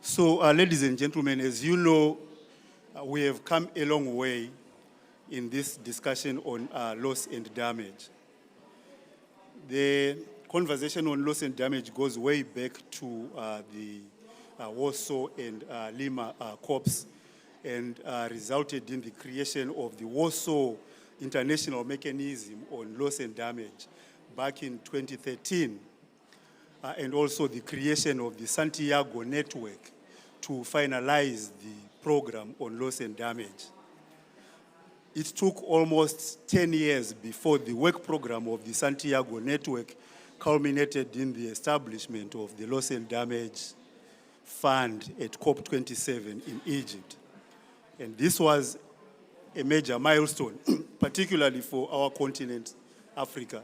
So, ladies and gentlemen, as you know, we have come a long way in this discussion on loss and damage. The conversation on loss and damage goes way back to the Warsaw and Lima COPs and resulted in the creation of the Warsaw International Mechanism on Loss and Damage back in 2013, and also the creation of the Santiago Network to finalize the program on loss and damage. It took almost 10 years before the work program of the Santiago Network culminated in the establishment of the Loss and Damage Fund at COP27 in Egypt. And this was a major milestone, particularly for our continent, Africa,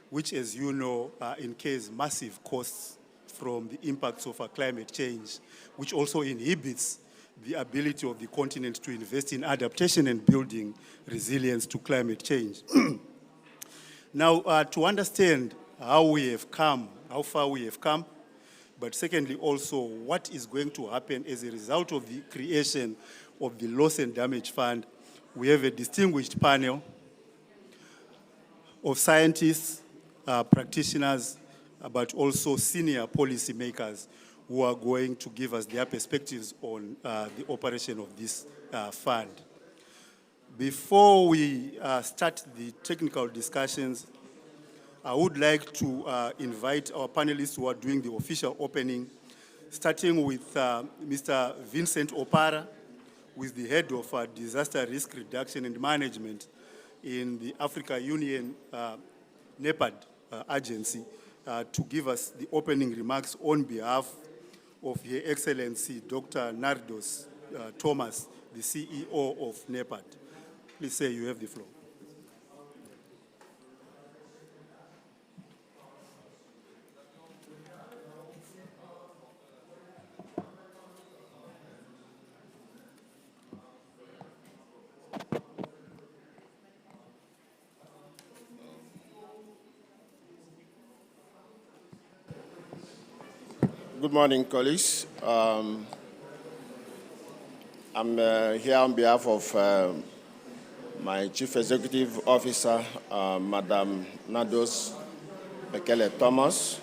which, as you know, incurs massive costs from the impacts of climate change, which also inhibits the ability of the continent to invest in adaptation and building resilience to climate change. Now, to understand how we have come, how far we have come, but secondly also what is going to happen as a result of the creation of the Loss and Damage Fund, we have a distinguished panel of scientists, practitioners, but also senior policymakers who are going to give us their perspectives on the operation of this fund. Before we start the technical discussions, I would like to invite our panelists who are doing the official opening, starting with Mr. Vincent Opara, who is the head of Disaster Risk Reduction and Management in the Africa Union NEPAD agency, to give us the opening remarks on behalf of Her Excellency Dr. Nardos Thomas, the CEO of NEPAD. Please say you have the floor. Good morning, colleagues. I'm here on behalf of my Chief Executive Officer, Madam Nardos Thomas,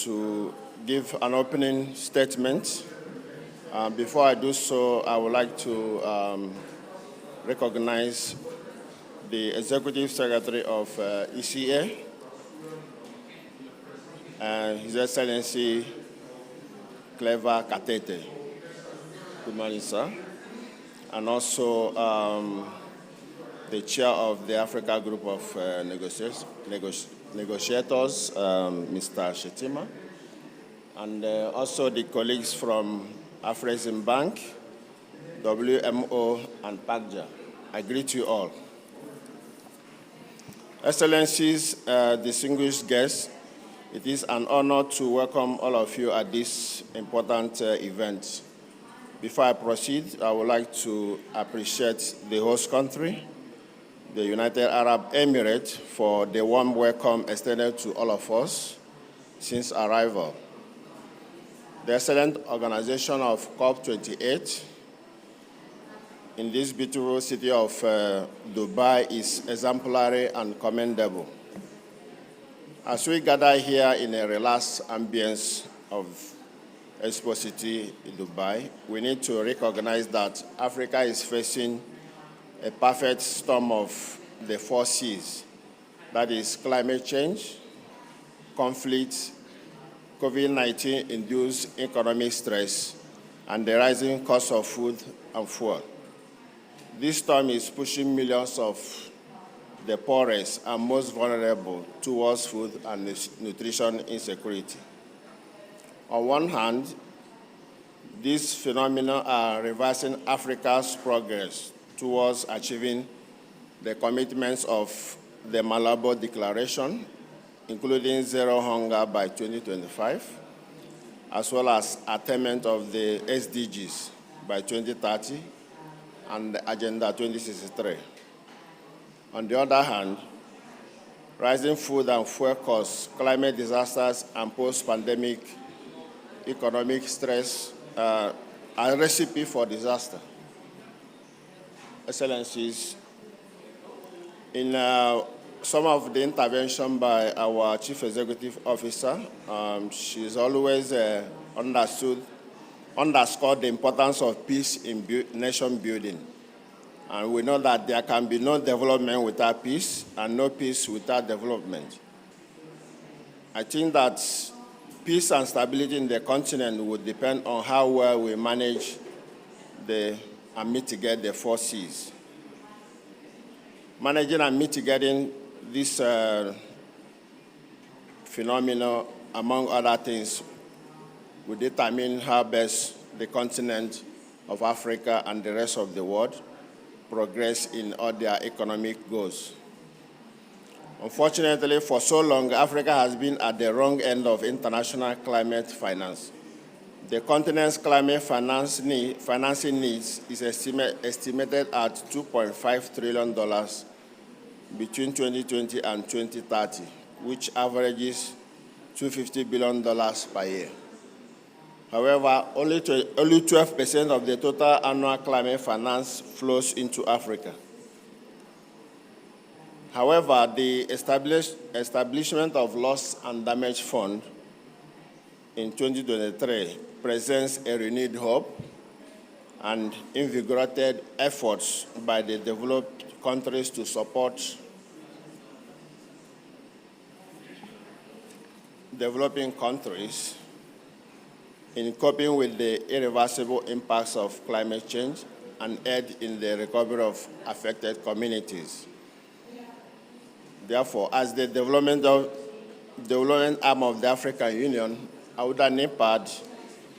to give an opening statement. Before I do so, I would like to recognize the Executive Secretary of ECA, His Excellency Clever Katete. Good morning, sir. And also the chair of the Africa Group of Negotiators, Mr. Shetima, and also the colleagues from Afrexim Bank, WMO, and PACJA. I greet you all. Excellencies, distinguished guests, it is an honor to welcome all of you at this important event. Before I proceed, I would like to appreciate the host country, the United Arab Emirates, for the warm welcome extended to all of us since arrival. The excellent organization of COP28 in this beautiful city of Dubai is exemplary and commendable. As we gather here in a relaxed ambience of Expo City in Dubai, we need to recognize that Africa is facing a perfect storm of the 4 Cs. That is climate change, conflict, COVID-19 induced economic stress, and the rising cost of food and fuel. This storm is pushing millions of the poorest and most vulnerable towards food and nutrition insecurity. On one hand, these phenomena are reversing Africa's progress towards achieving the commitments of the Malabo Declaration, including zero hunger by 2025, as well as attainment of the SDGs by 2030 and the Agenda 2063. On the other hand, rising food and fuel costs, climate disasters, and post-pandemic economic stress, a recipe for disaster. Excellencies, in some of the intervention by our Chief Executive Officer, she's always underscored the importance of peace in nation building. And we know that there can be no development without peace and no peace without development. I think that peace and stability in the continent would depend on how well we manage and mitigate the 4 Cs. Managing and mitigating this phenomenon, among other things, will determine how best the continent of Africa and the rest of the world progress in all their economic goals. Unfortunately, for so long, Africa has been at the wrong end of international climate finance. The continent's climate financing needs is estimated at $2.5 trillion between 2020 and 2030, which averages $250 billion per year. However, only 12% of the total annual climate finance flows into Africa. However, the establishment of Loss and Damage Fund in 2023 presents a renewed hope and invigorated efforts by the developed countries to support developing countries in coping with the irreversible impacts of climate change and aid in the recovery of affected communities. Therefore, as the development arm of the African Union, AUDA-NEPAD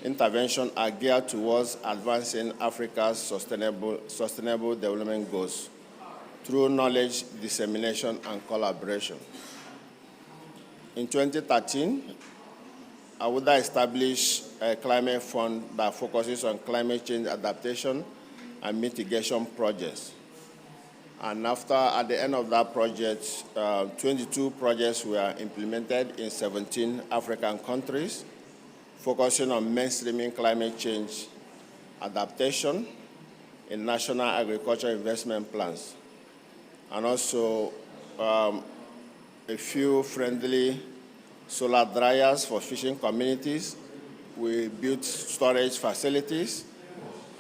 interventions are geared towards advancing Africa's sustainable development goals through knowledge dissemination and collaboration. In 2013, AUDA established a climate fund that focuses on climate change adaptation and mitigation projects. And at the end of that project, 22 projects were implemented in 17 African countries, focusing on mainstreaming climate change adaptation in national agriculture investment plans, and also a few friendly solar dryers for fishing communities. We built storage facilities,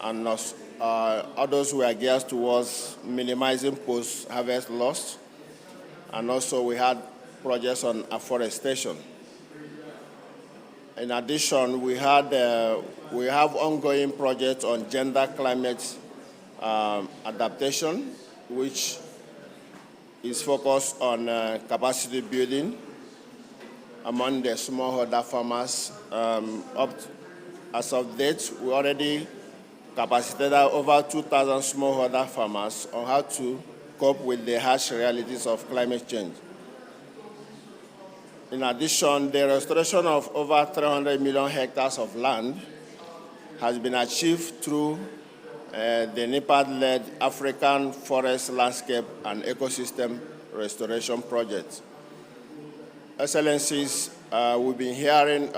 and others were geared towards minimizing post-harvest loss. And also we had projects on afforestation. In addition, we have ongoing projects on gender climate adaptation, which is focused on capacity building among the smallholder farmers. As of date, we already capacitated over 2,000 smallholder farmers on how to cope with the harsh realities of climate change. In addition, the restoration of over 300 million hectares of land has been achieved through the NEPAD-led African Forest Landscape and Ecosystem Restoration Project. Excellencies, we've been hearing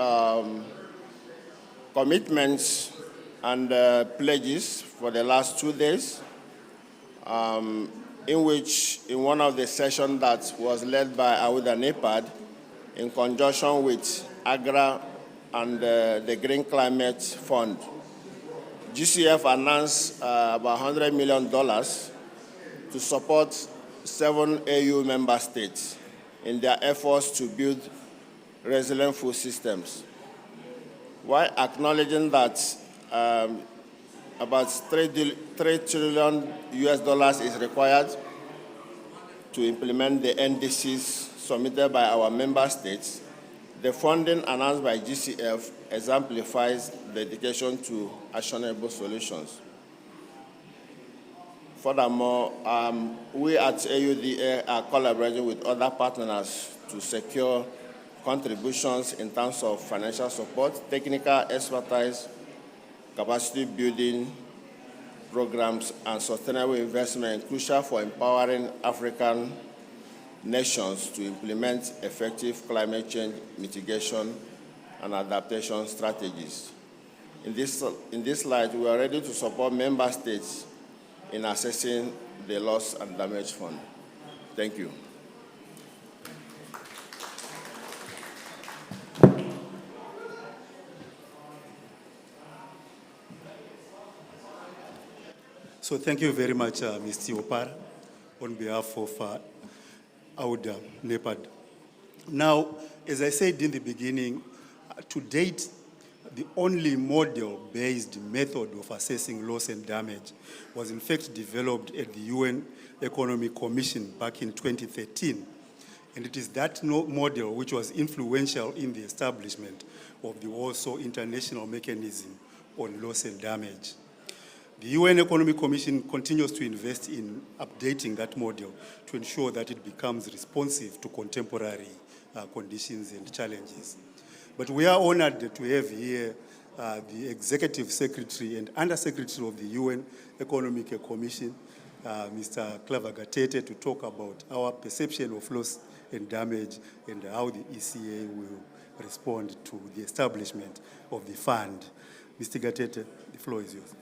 commitments and pledges for the last 2 days, in one of the sessions that was led by AUDA-NEPAD in conjunction with AGRA and the Green Climate Fund, GCF announced about $100 million to support 7 AU member states in their efforts to build resilient food systems, while acknowledging that about $3 trillion is required to implement the NDCs submitted by our member states. The funding announced by GCF exemplifies dedication to actionable solutions. Furthermore, we at AUDA are collaborating with other partners to secure contributions in terms of financial support, technical expertise, capacity building programs, and sustainable investment, crucial for empowering African nations to implement effective climate change mitigation and adaptation strategies. In this light, we are ready to support member states in assessing the loss and damage fund. Thank you. So thank you very much, Mr. Opar, on behalf of AUDA-NEPAD. Now, as I said in the beginning, to date, the only model-based method of assessing loss and damage was in fact developed at the UN Economic Commission back in 2013. And it is that model which was influential in the establishment of the also international mechanism on loss and damage. The UN Economic Commission continues to invest in updating that model to ensure that it becomes responsive to contemporary conditions and challenges. But we are honored to have here the Executive Secretary and Under-Secretary of the UN Economic Commission, Mr. Claver Gatete, to talk about our perception of loss and damage and how the ECA will respond to the establishment of the fund. Mr. Gatete, the floor is yours.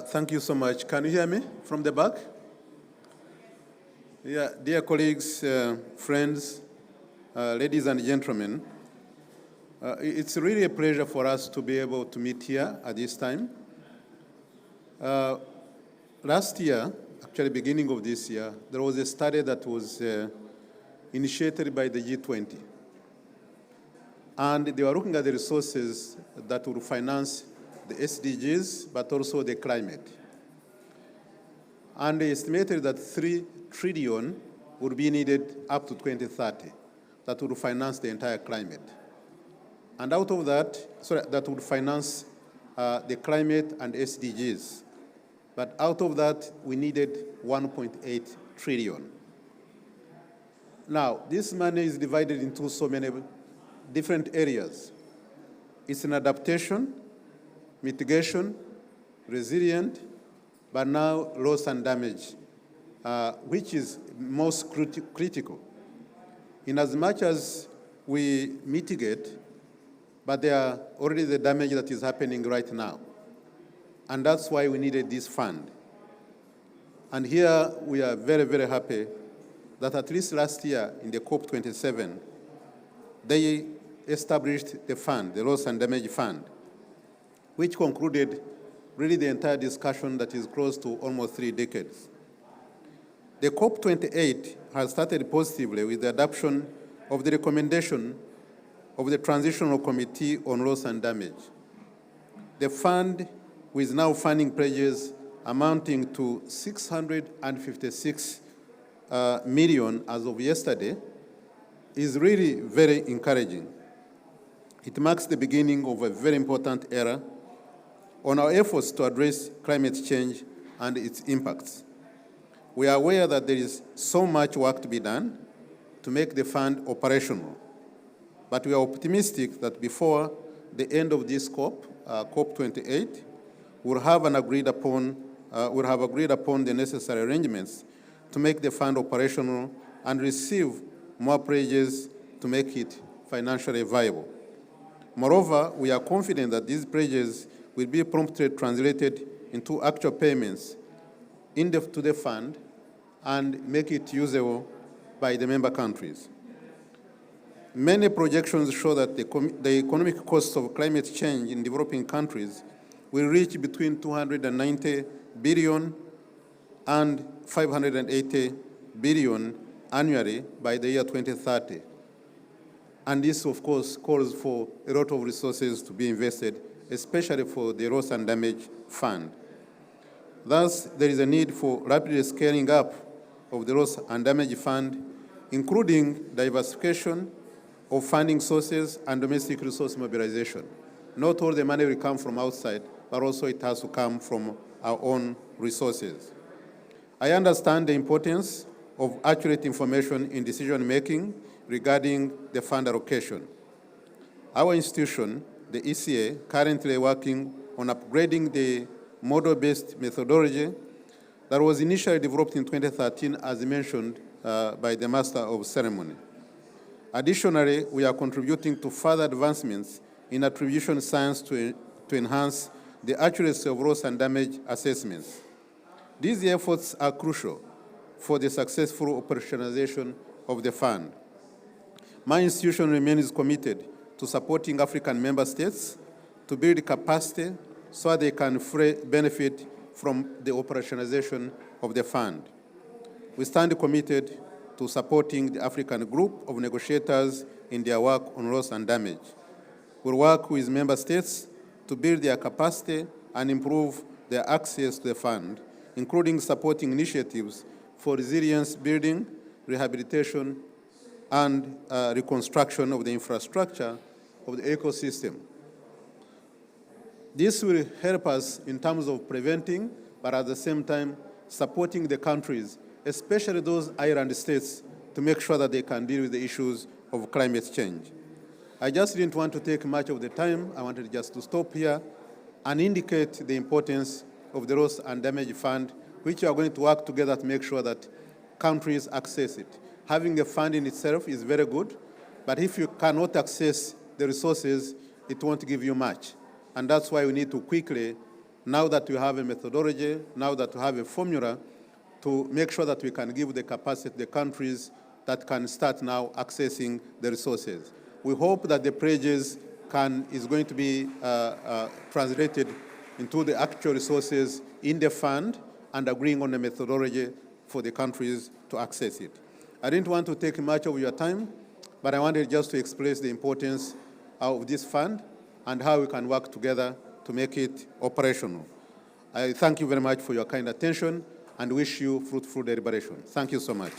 Thank you so much. Can you hear me from the back? Yeah, dear colleagues, friends, ladies and gentlemen, it's really a pleasure for us to be able to meet here at this time. Last year, actually beginning of this year, there was a study that was initiated by the G20. And they were looking at the resources that would finance the SDGs, but also the climate. And they estimated that 3 trillion would be needed up to 2030 that would finance the entire climate. And out of that, that would finance the climate and SDGs. But out of that, we needed 1.8 trillion. Now, this money is divided into so many different areas. It's an adaptation, mitigation, resilient, but now loss and damage, which is most critical. In as much as we mitigate, but there are already the damage that is happening right now. And that's why we needed this fund. And here we are very, very happy that at least last year in the COP27, they established the fund, the Loss and Damage Fund, which concluded really the entire discussion that is close to almost 3 decades. The COP28 has started positively with the adoption of the recommendation of the Transitional Committee on Loss and Damage. The fund, with now funding pledges amounting to 656 million as of yesterday, is really very encouraging. It marks the beginning of a very important era on our efforts to address climate change and its impacts. We are aware that there is so much work to be done to make the fund operational, but we are optimistic that before the end of this COP28, we'll have agreed upon the necessary arrangements to make the fund operational and receive more pledges to make it financially viable. Moreover, we are confident that these pledges will be promptly translated into actual payments to the fund and make it usable by the member countries. Many projections show that the economic costs of climate change in developing countries will reach between 290 billion and 580 billion annually by the year 2030. And this, of course, calls for a lot of resources to be invested, especially for the Loss and Damage Fund. Thus, there is a need for rapidly scaling up of the Loss and Damage Fund, including diversification of funding sources and domestic resource mobilization. Not all the money will come from outside, but also it has to come from our own resources. I understand the importance of accurate information in decision-making regarding the fund allocation. Our institution, the ECA, currently working on upgrading the model-based methodology that was initially developed in 2013, as mentioned by the Master of Ceremony. Additionally, we are contributing to further advancements in attribution science to enhance the accuracy of loss and damage assessments. These efforts are crucial for the successful operationalization of the fund. My institution remains committed to supporting African member states to build capacity so they can fully benefit from the operationalization of the fund. We stand committed to supporting the African group of negotiators in their work on loss and damage. We'll work with member states to build their capacity and improve their access to the fund, including supporting initiatives for resilience building, rehabilitation, and reconstruction of the infrastructure of the ecosystem. This will help us in terms of preventing, but at the same time, supporting the countries, especially those island states, to make sure that they can deal with the issues of climate change. I just didn't want to take much of the time. I wanted just to stop here and indicate the importance of the Loss and Damage Fund, which we are going to work together to make sure that countries access it. Having a fund in itself is very good, but if you cannot access the resources, it won't give you much. And that's why we need to quickly, now that we have a methodology, now that we have a formula, to make sure that we can give the capacity to the countries that can start now accessing the resources. We hope that the pledges is going to be translated into the actual resources in the fund and agreeing on the methodology for the countries to access it. I didn't want to take much of your time, but I wanted just to express the importance of this fund and how we can work together to make it operational. I thank you very much for your kind attention and wish you fruitful deliberation. Thank you so much.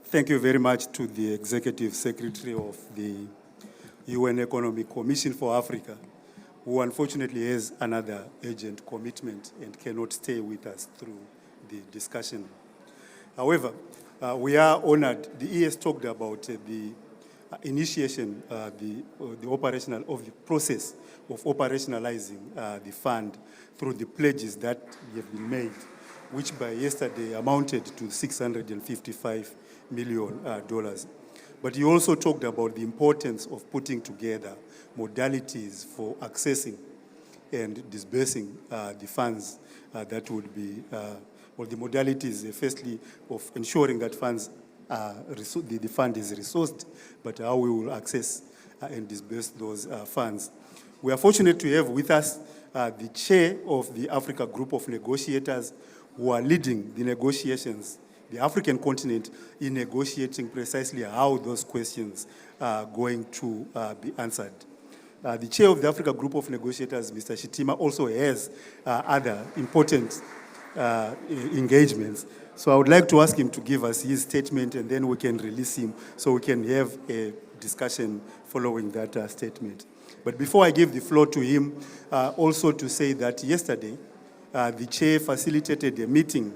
Thank you very much to the Executive Secretary of the UN Economic Commission for Africa, who unfortunately has another urgent commitment and cannot stay with us through the discussion. However, we are honored. The ES talked about the initiation, the operational of the process of operationalizing the fund through the pledges that have been made, which by yesterday amounted to $655 million. But he also talked about the importance of putting together modalities for accessing and disbursing the funds that would be, well, the modalities, firstly, of ensuring that funds the fund is resourced, but how we will access and disburse those funds. We are fortunate to have with us the chair of the Africa Group of Negotiators, who are leading the negotiations, the African continent, in negotiating precisely how those questions are going to be answered. The chair of the Africa Group of Negotiators, Mr. Shitima, also has other important engagements. So I would like to ask him to give us his statement, and then we can release him so we can have a discussion following that statement. But before I give the floor to him, also to say that yesterday, the chair facilitated a meeting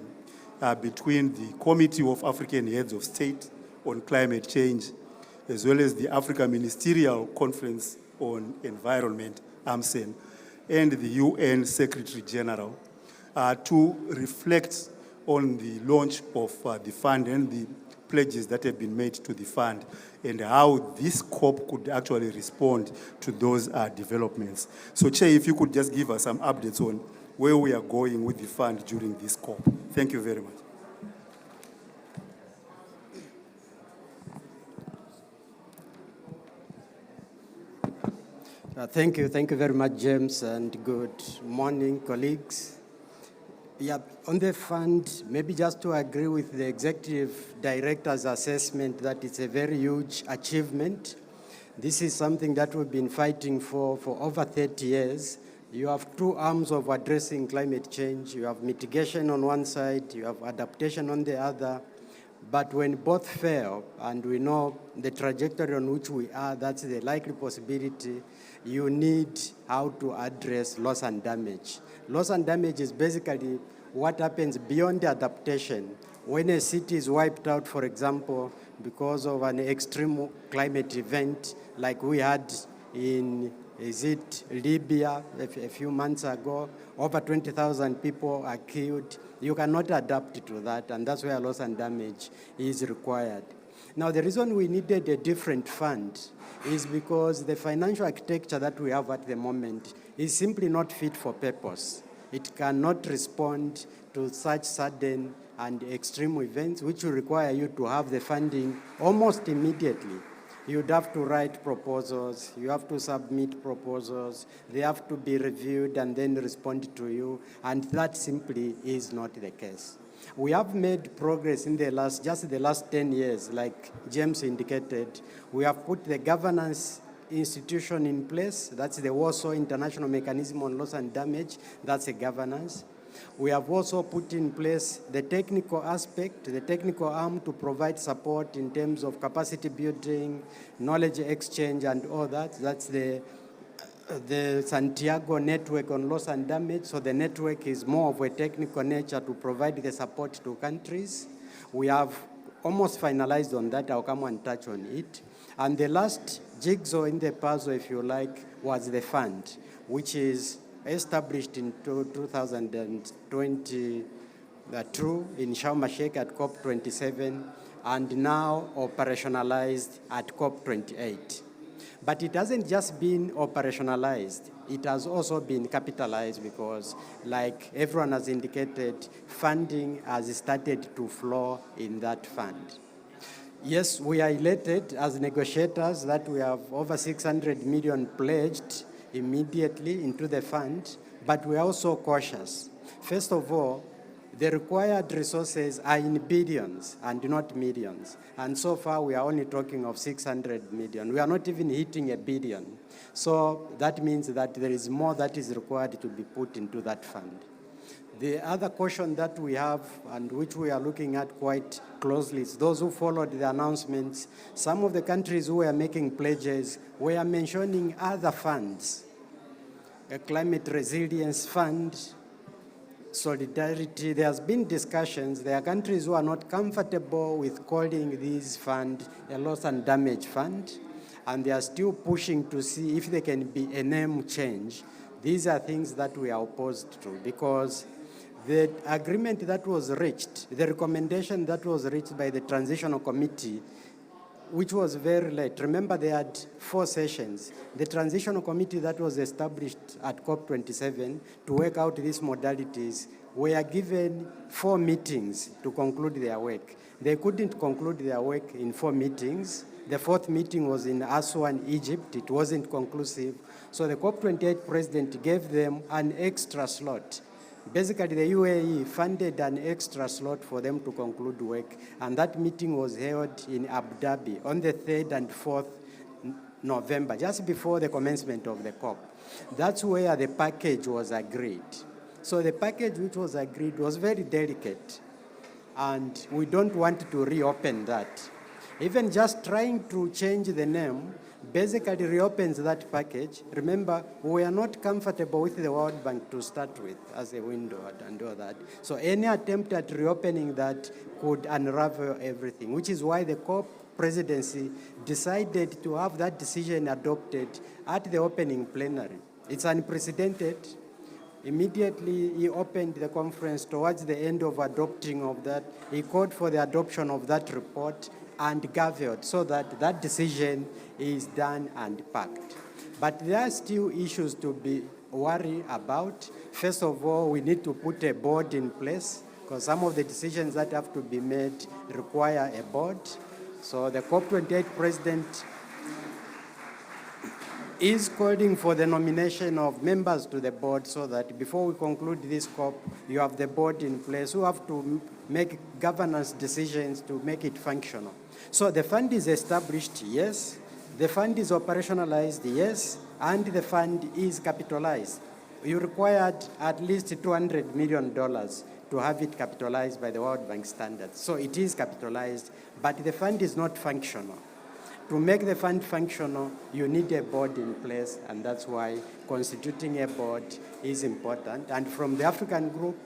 between the Committee of African Heads of State on Climate Change, as well as the Africa Ministerial Conference on Environment, AMCEN, and the UN Secretary General to reflect on the launch of the fund and the pledges that have been made to the fund and how this COP could actually respond to those developments. So, Chair, if you could just give us some updates on where we are going with the fund during this COP. Thank you very much. Thank you very much, James, and good morning, colleagues. Yeah, on the fund, maybe just to agree with the Executive Director's assessment that it's a very huge achievement. This is something that we've been fighting for over 30 years. You have two arms of addressing climate change. You have mitigation on one side, you have adaptation on the other. But when both fail, and we know the trajectory on which we are, that's the likely possibility, you need how to address loss and damage. Loss and damage is basically what happens beyond adaptation. When a city is wiped out, for example, because of an extreme climate event like we had in, is it Libya a few months ago, over 20,000 people are killed. You cannot adapt to that, and that's where loss and damage is required. Now, the reason we needed a different fund is because the financial architecture that we have at the moment is simply not fit for purpose. It cannot respond to such sudden and extreme events, which will require you to have the funding almost immediately. You'd have to write proposals, you have to submit proposals, they have to be reviewed and then respond to you, and that simply is not the case. We have made progress in just the last 10 years, like James indicated. We have put the governance institution in place, that's the Warsaw International Mechanism on Loss and Damage, that's a governance. We have also put in place the technical aspect, the technical arm to provide support in terms of capacity building, knowledge exchange, and all that. That's the Santiago network on loss and damage. So the network is more of a technical nature to provide the support to countries. We have almost finalized on that. I'll come and touch on it. And the last jigsaw in the puzzle, if you like, was the fund, which is established in 2022 in Sharm el-Sheikh at COP27 and now operationalized at COP28. But it hasn't just been operationalized, it has also been capitalized because, like everyone has indicated, funding has started to flow in that fund. Yes, we are elated as negotiators that we have over 600 million pledged immediately into the fund, but we are also cautious. First of all, the required resources are in billions and not millions. And so far, we are only talking of 600 million. We are not even hitting a billion. So that means that there is more that is required to be put into that fund. The other caution that we have, and which we are looking at quite closely, is those who followed the announcements. Some of the countries who were making pledges were mentioning other funds, a climate resilience fund, solidarity. There has been discussions. There are countries who are not comfortable with calling this fund a loss and damage fund, and they are still pushing to see if there can be a name change. These are things that we are opposed to because the agreement that was reached, the recommendation that was reached by the Transitional Committee, which was very late. Remember, they had 4 sessions. The Transitional Committee that was established at COP27 to work out these modalities were given 4 meetings to conclude their work. They couldn't conclude their work in 4 meetings. The 4th meeting was in Aswan, Egypt. It wasn't conclusive. So the COP28 president gave them an extra slot. Basically, the UAE funded an extra slot for them to conclude work, and that meeting was held in Abu Dhabi on the 3rd and 4th November, just before the commencement of the COP. That's where the package was agreed. So the package which was agreed was very delicate, and we don't want to reopen that. Even just trying to change the name basically reopens that package. Remember, we are not comfortable with the World Bank to start with as a window and all that. So any attempt at reopening that could unravel everything, which is why the COP presidency decided to have that decision adopted at the opening plenary. It's unprecedented. Immediately, he opened the conference towards the end of adopting of that. He called for the adoption of that report and gathered so that that decision is done and packed. But there are still issues to be worried about. First of all, we need to put a board in place because some of the decisions that have to be made require a board. So the COP28 president is calling for the nomination of members to the board so that before we conclude this COP, you have the board in place who have to make governance decisions to make it functional. So the fund is established, yes. The fund is operationalized, yes. And the fund is capitalized. you required at least $200 million to have it capitalized by the World Bank standards. So it is capitalized, but the fund is not functional. To make the fund functional, you need a board in place, and that's why constituting a board is important. And from the African group,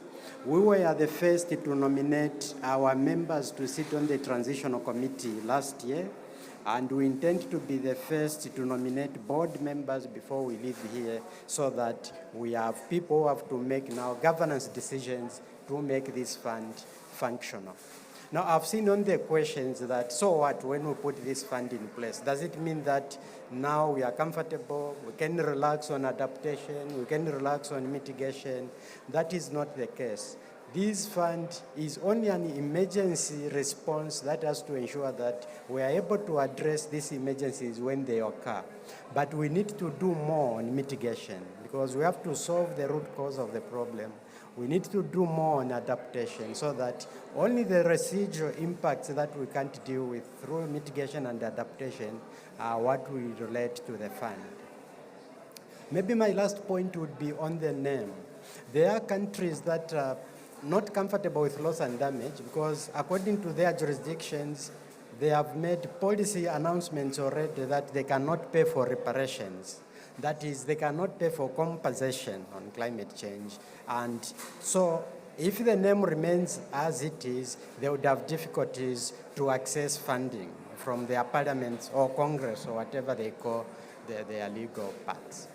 we were the first to nominate our members to sit on the transitional committee last year, and we intend to be the first to nominate board members before we leave here, so that we have people who have to make now governance decisions to make this fund functional. Now, I've seen on the questions that, so what, when we put this fund in place, does it mean that now we are comfortable, we can relax on adaptation, we can relax on mitigation? That is not the case. This fund is only an emergency response that has to ensure that we are able to address these emergencies when they occur. But we need to do more on mitigation, because we have to solve the root cause of the problem. We need to do more on adaptation, so that only the residual impacts that we can't deal with through mitigation and adaptation are what we relate to the fund. Maybe my last point would be on the name. There are countries that are not comfortable with loss and damage, because according to their jurisdictions, they have made policy announcements already that they cannot pay for reparations. That is, they cannot pay for compensation on climate change. And so if the name remains as it is, they would have difficulties to access funding from their parliaments or Congress or whatever they call their legal parts.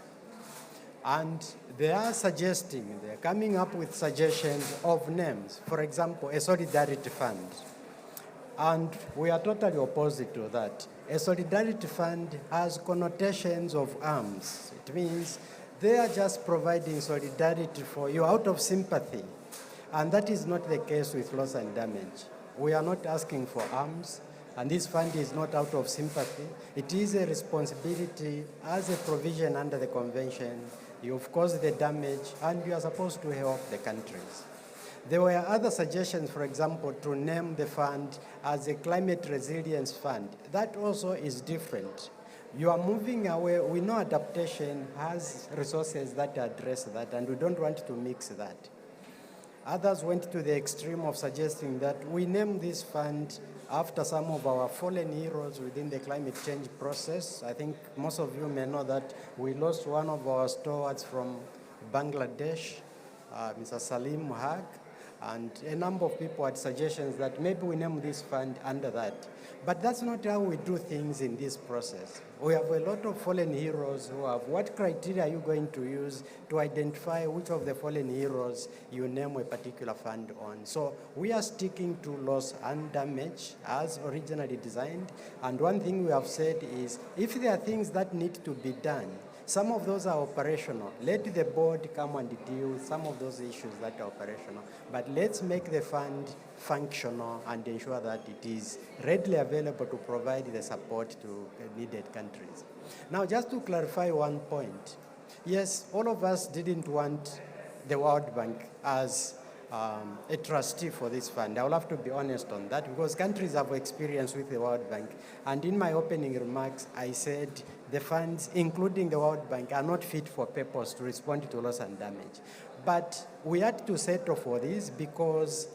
And they are they're coming up with suggestions of names. For example, a solidarity fund. And we are totally opposed to that. A solidarity fund has connotations of arms. It means they are just providing solidarity for you out of sympathy. And that is not the case with loss and damage. We are not asking for arms, and this fund is not out of sympathy. It is a responsibility as a provision under the convention. You've caused the damage, and you are supposed to help the countries. There were other suggestions, for example, to name the fund as a climate resilience fund. That also is different. You are moving away. We know adaptation has resources that address that, and we don't want to mix that. Others went to the extreme of suggesting that we name this fund after some of our fallen heroes within the climate change process. I think most of you may know that we lost one of our stalwarts from Bangladesh, Mr. Salim Haq, and a number of people had suggestions that maybe we name this fund under that. But that's not how we do things in this process. We have a lot of fallen heroes who have, what criteria are you going to use to identify which of the fallen heroes you name a particular fund on? So we are sticking to loss and damage as originally designed. And one thing we have said is, if there are things that need to be done, some of those are operational. Let the board come and deal with some of those issues that are operational. But let's make the fund functional and ensure that it is readily available to provide the support to needed countries. Now, just to clarify one point. Yes, all of us didn't want the World Bank as a trustee for this fund. I will have to be honest on that, because countries have experience with the World Bank. And in my opening remarks, I said the funds, including the World Bank, are not fit for purpose to respond to loss and damage. But we had to settle for this because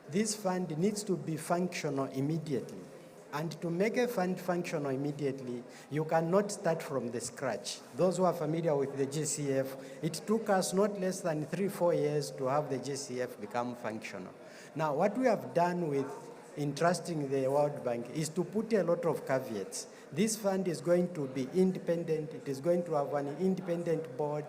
this fund needs to be functional immediately. And to make a fund functional immediately, you cannot start from the scratch. Those who are familiar with the GCF, it took us not less than 3-4 years to have the GCF become functional. Now, what we have done with entrusting the World Bank is to put a lot of caveats. This fund is going to be independent. It is going to have an independent board.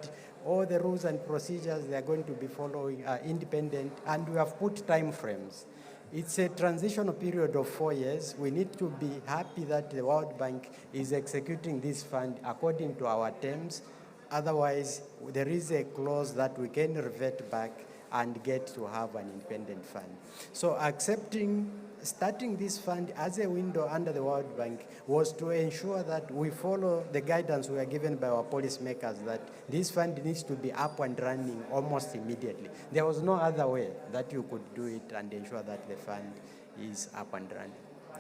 All the rules and procedures they are going to be following are independent, and we have put time frames. It's a transitional period of 4 years. We need to be happy that the World Bank is executing this fund according to our terms. Otherwise, there is a clause that we can revert back and get to have an independent fund. So starting this fund as a window under the World Bank was to ensure that we follow the guidance we are given by our policymakers that this fund needs to be up and running almost immediately. There was no other way that you could do it and ensure that the fund is up and running.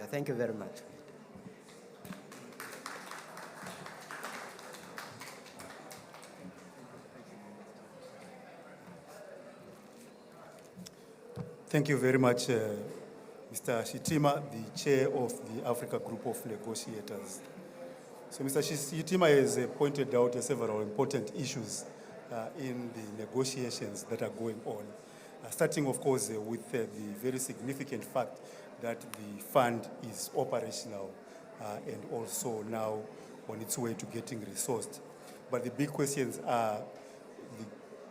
Thank you very much. Thank you very much, Mr. Shitima, the chair of the Africa Group of Negotiators. So Mr. Shitima has pointed out several important issues in the negotiations that are going on, starting, of course, with the very significant fact that the fund is operational and also now on its way to getting resourced. But the big questions are the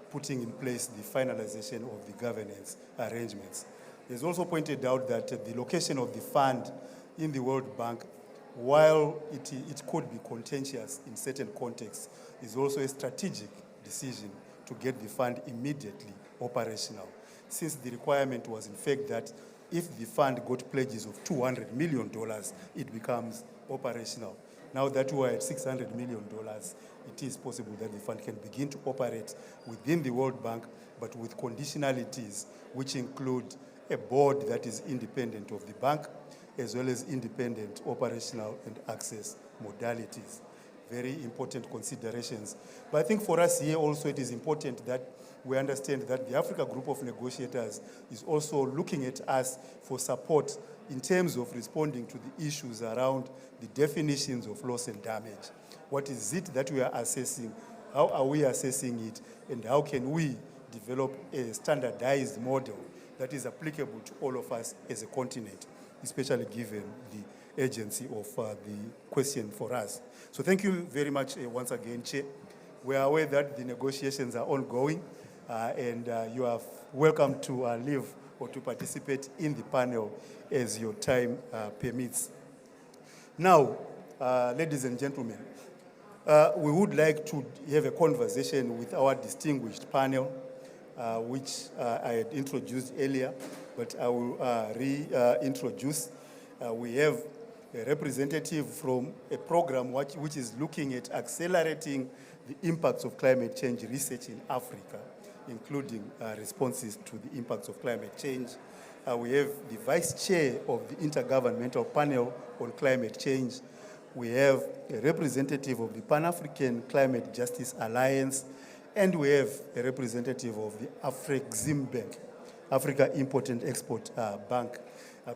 putting in place the finalization of the governance arrangements. It's also pointed out that the location of the fund in the World Bank, while it could be contentious in certain contexts, is also a strategic decision to get the fund immediately operational, since the requirement was in fact that if the fund got pledges of $200 million, it becomes operational. Now that we're at $600 million, it is possible that the fund can begin to operate within the World Bank, but with conditionalities which include a board that is independent of the bank, as well as independent operational and access modalities. Very important considerations. But I think for us here also it is important that we understand that the Africa Group of Negotiators is also looking at us for support in terms of responding to the issues around the definitions of loss and damage. What is it that we are assessing? How are we assessing it? And how can we develop a standardized model that is applicable to all of us as a continent, especially given the urgency of the question for us. So thank you very much once again, Chair. We are aware that the negotiations are ongoing and you are welcome to leave or to participate in the panel as your time permits. Now, ladies and gentlemen, we would like to have a conversation with our distinguished panel, which I had introduced earlier, but I will reintroduce. We have a representative from a program which is looking at accelerating the impacts of climate change research in Africa, including responses to the impacts of climate change. We have the vice chair of the Intergovernmental Panel on Climate Change. We have a representative of the Pan-African Climate Justice Alliance, and we have a representative of the Afrexim Bank, Africa Import and Export Bank,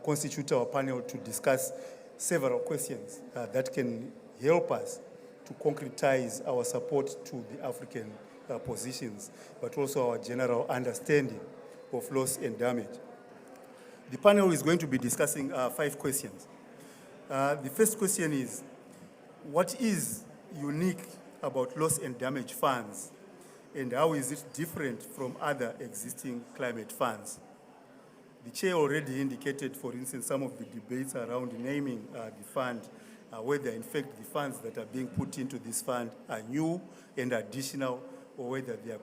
constitute our panel to discuss several questions that can help us to concretize our support to the African positions, but also our general understanding of loss and damage. The panel is going to be discussing 5 questions. The first question is, what is unique about loss and damage funds, and how is it different from other existing climate funds? The chair already indicated, for instance, some of the debates around naming the fund, whether in fact the funds that are being put into this fund are new and additional, or whether they are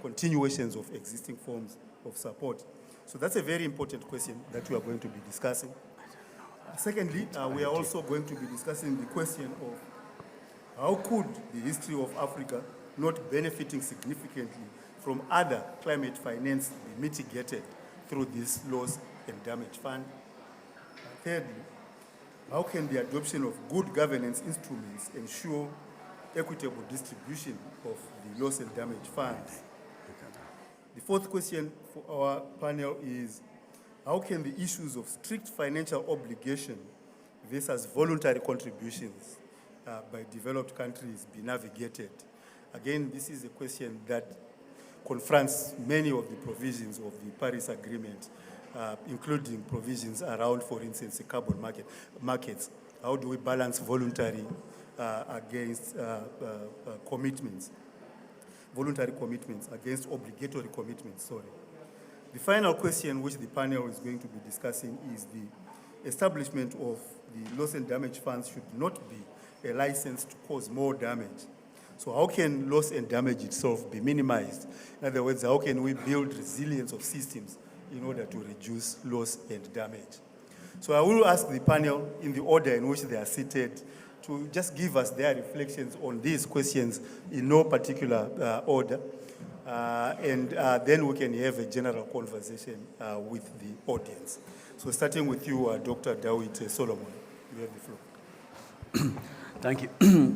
continuations of existing forms of support. So that's a very important question that we are going to be discussing. Secondly, we are also going to be discussing the question of how could the history of Africa not benefiting significantly from other climate finance be mitigated through this loss and damage fund. Thirdly, how can the adoption of good governance instruments ensure equitable distribution of the loss and damage funds? The fourth question for our panel is, how can the issues of strict financial obligation versus voluntary contributions by developed countries be navigated? Again, this is a question that confronts many of the provisions of the Paris Agreement, including provisions around, for instance, the carbon markets. How do we balance voluntary against commitments, voluntary commitments against obligatory commitments, sorry. The final question which the panel is going to be discussing is the establishment of the loss and damage funds should not be a license to cause more damage. So how can loss and damage itself be minimized? In other words, how can we build resilience of systems in order to reduce loss and damage? So I will ask the panel in the order in which they are seated to just give us their reflections on these questions in no particular order. And then we can have a general conversation with the audience. So starting with you, Dr. Dawit Solomon, you have the floor. Thank you.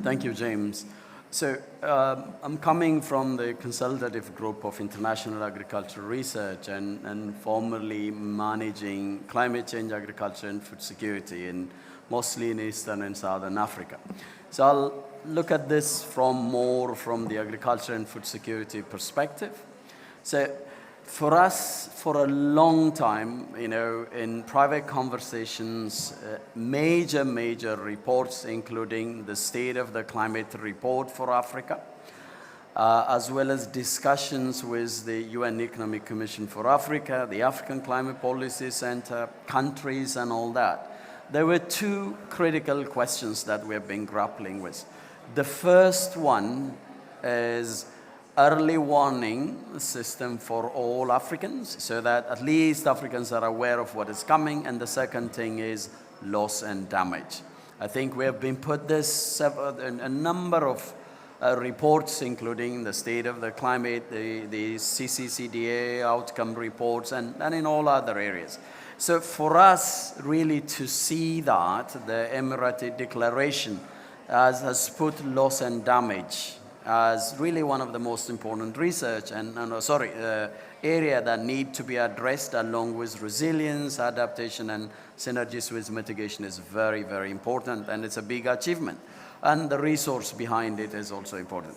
Thank you, James. So I'm coming from the consultative group of international agricultural research and formerly managing climate change, agriculture, and food security mostly in Eastern and Southern Africa. So I'll look at this more from the agriculture and food security perspective. So for us, for a long time, in private conversations, major reports, including the State of the Climate Report for Africa, as well as discussions with the UN Economic Commission for Africa, the African Climate Policy Center, countries and all that. There were two critical questions that we have been grappling with. The first one is early warning system for all Africans, so that at least Africans are aware of what is coming. And the second thing is loss and damage. I think we have been put this a number of reports, including the State of the Climate, the CCCDA outcome reports, and in all other areas. So for us really to see that, the Emirati Declaration has put loss and damage as really one of the most important research area that need to be addressed, along with resilience, adaptation, and synergies with mitigation is very, very important, and it's a big achievement. And the resource behind it is also important.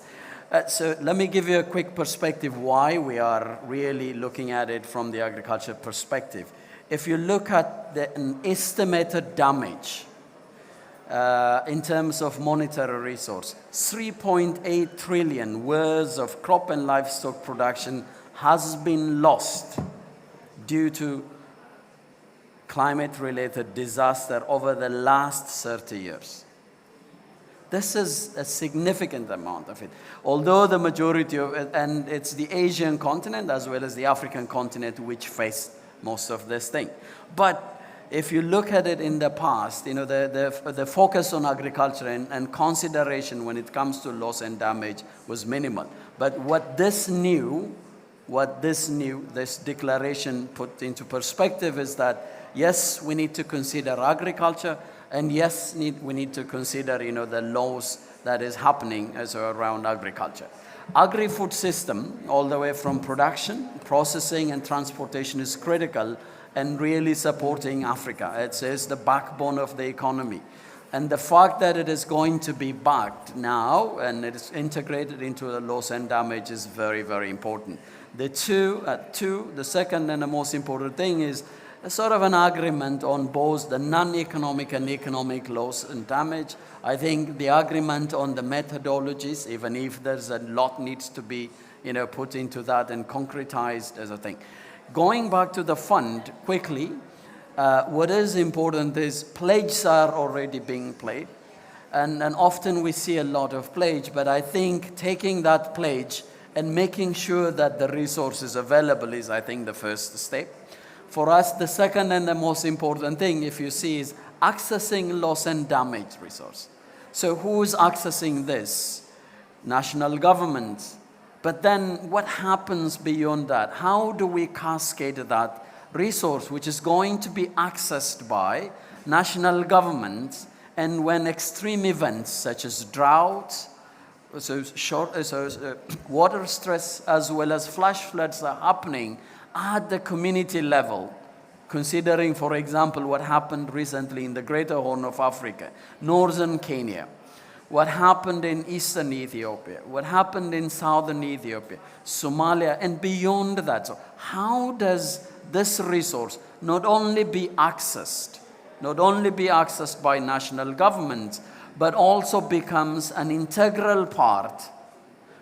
So let me give you a quick perspective why we are really looking at it from the agriculture perspective. If you look at an estimated damage, in terms of monetary resource, 3.8 trillion worth of crop and livestock production has been lost due to climate-related disaster over the last 30 years. This is a significant amount of it. Although the majority of it, and it's the Asian continent as well as the African continent which faced most of this thing. But if you look at it in the past, the focus on agriculture and consideration when it comes to loss and damage was minimal. But this declaration put into perspective is that, yes, we need to consider agriculture, and yes, we need to consider, the loss that is happening around agriculture. Agri-food system, all the way from production, processing, and transportation is critical and really supporting Africa. It is the backbone of the economy. And the fact that it is going to be backed now and it is integrated into the loss and damage is very, very important. The second and the most important thing is a sort of an agreement on both the non-economic and economic loss and damage. I think the agreement on the methodologies, even if there's a lot needs to be put into that and concretized as a thing. Going back to the fund quickly, what is important is pledges are already being played. And often we see a lot of pledge, but I think taking that pledge and making sure that the resource is available is, I think, the first step. For us, the second and the most important thing, if you see, is accessing loss and damage resource. So who is accessing this? National governments. But then what happens beyond that? How do we cascade that resource, which is going to be accessed by national governments, and when extreme events such as drought, water stress, as well as flash floods are happening at the community level, considering, for example, what happened recently in the Greater Horn of Africa, northern Kenya, what happened in eastern Ethiopia, what happened in southern Ethiopia, Somalia, and beyond that. So how does this resource not only be accessed by national governments, but also becomes an integral part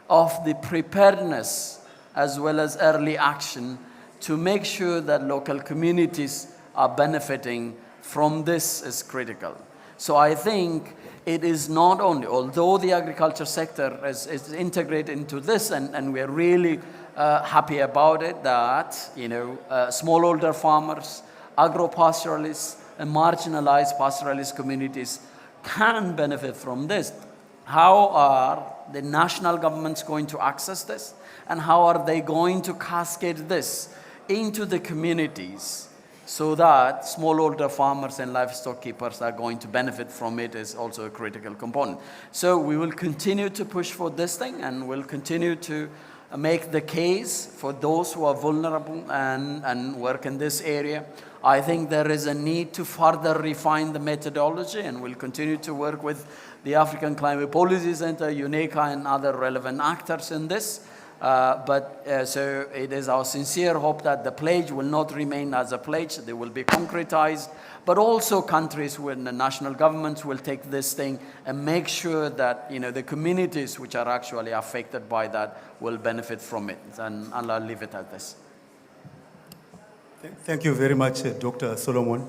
of the preparedness as well as early action to make sure that local communities are benefiting from this is critical. So I think it is not only, although the agriculture sector is integrated into this, and we're really happy about it, that smallholder farmers, agro-pastoralists, and marginalized pastoralist communities can benefit from this. How are the national governments going to access this? And how are they going to cascade this into the communities so that smallholder farmers and livestock keepers are going to benefit from it is also a critical component. So we will continue to push for this thing, and we'll continue to make the case for those who are vulnerable and work in this area. I think there is a need to further refine the methodology, and we'll continue to work with the African Climate Policy Center, UNECA, and other relevant actors in this. So it is our sincere hope that the pledge will not remain as a pledge, they will be concretized, but also countries when the national governments will take this thing and make sure that the communities which are actually affected by that will benefit from it. And I'll leave it at this. Thank you very much, Dr. Solomon,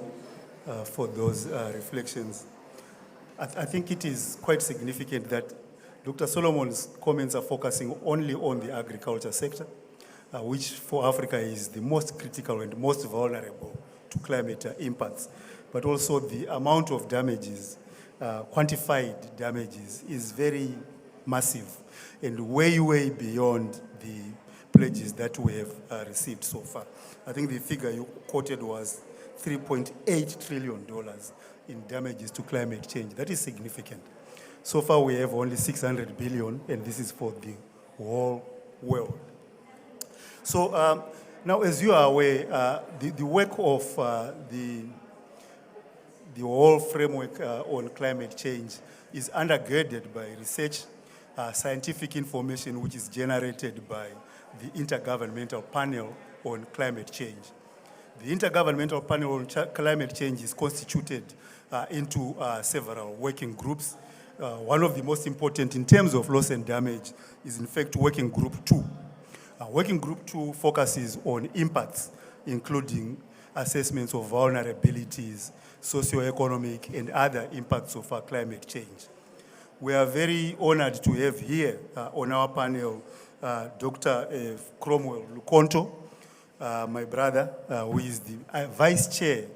for those reflections. I think it is quite significant that Dr. Solomon's comments are focusing only on the agriculture sector, which for Africa is the most critical and most vulnerable to climate impacts. But also the amount of damages, quantified damages, is very massive and way, way beyond the pledges that we have received so far. I think the figure you quoted was $3.8 trillion in damages to climate change. That is significant. So far, we have only 600 billion, and this is for the whole world. So now, as you are aware, the work of the whole framework on climate change is undergirded by research, scientific information, which is generated by the Intergovernmental Panel on Climate Change. The Intergovernmental Panel on Climate Change is constituted into several working groups. One of the most important in terms of loss and damage is, in fact, Working Group 2. Working Group 2 focuses on impacts, including assessments of vulnerabilities, socioeconomic, and other impacts of climate change. We are very honored to have here on our panel Dr. Cromwell Lukonto, my brother, who is the Vice Chair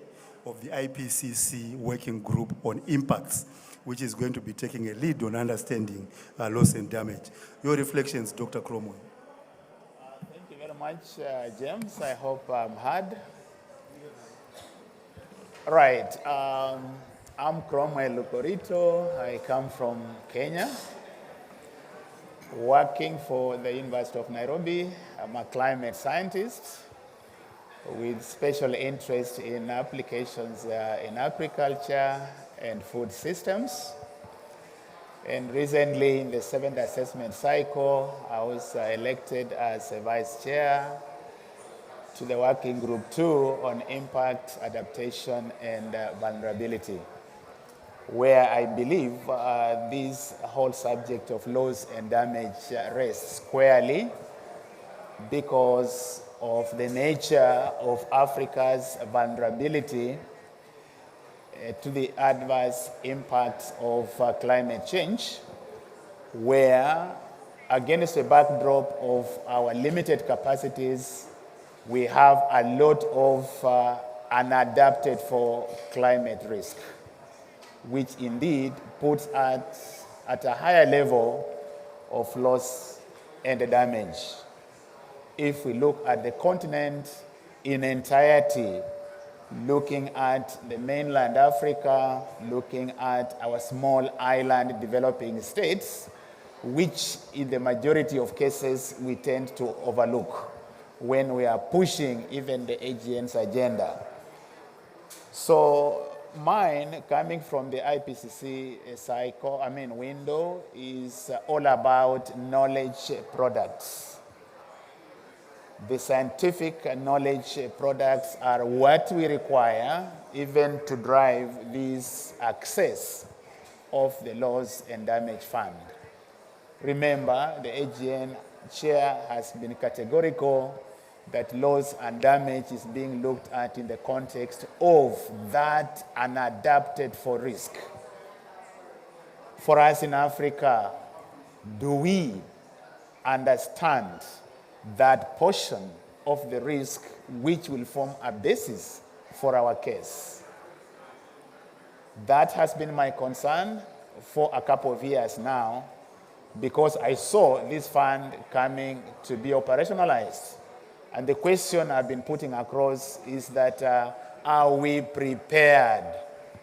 of the IPCC Working Group on Impacts, which is going to be taking a lead on understanding loss and damage. Your reflections, Dr. Cromwell. Thank you very much, James. I hope I'm heard. Right. I'm Cromwell Lukorito. I come from Kenya, working for the University of Nairobi. I'm a climate scientist with special interest in applications in agriculture and food systems. And recently, in the 7th assessment cycle, I was elected as a vice chair to the Working Group 2 on impact, adaptation, and vulnerability, where I believe this whole subject of loss and damage rests squarely because of the nature of Africa's vulnerability to the adverse impacts of climate change, where, against a backdrop of our limited capacities, we have a lot of unadapted for climate risk, which indeed puts us at a higher level of loss and damage. If we look at the continent in entirety, looking at the mainland Africa, looking at our small island developing states, which in the majority of cases we tend to overlook when we are pushing even the AGN's agenda. So mine, coming from the IPCC window, is all about knowledge products. The scientific knowledge products are what we require even to drive this access of the loss and damage fund. Remember, the AGN chair has been categorical that loss and damage is being looked at in the context of that unadapted for risk. For us in Africa, do we understand that portion of the risk which will form a basis for our case? That has been my concern for a couple of years now, because I saw this fund coming to be operationalized. And the question I've been putting across is that are we prepared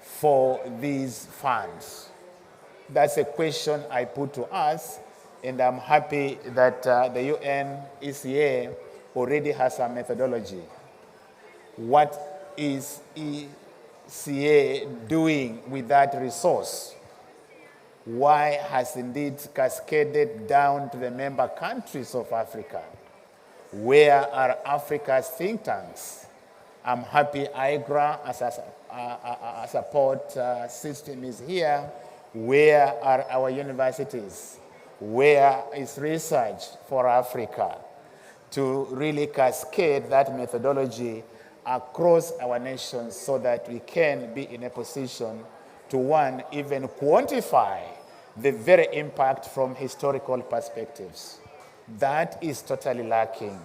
for these funds? That's a question I put to us, and I'm happy that the UN ECA already has a methodology. What is ECA doing with that resource? Why has indeed cascaded down to the member countries of Africa? Where are Africa's think tanks? I'm happy IGRA as a support system is here. Where are our universities? Where is research for Africa to really cascade that methodology across our nations so that we can be in a position to, one, even quantify the very impact from historical perspectives? That is totally lacking.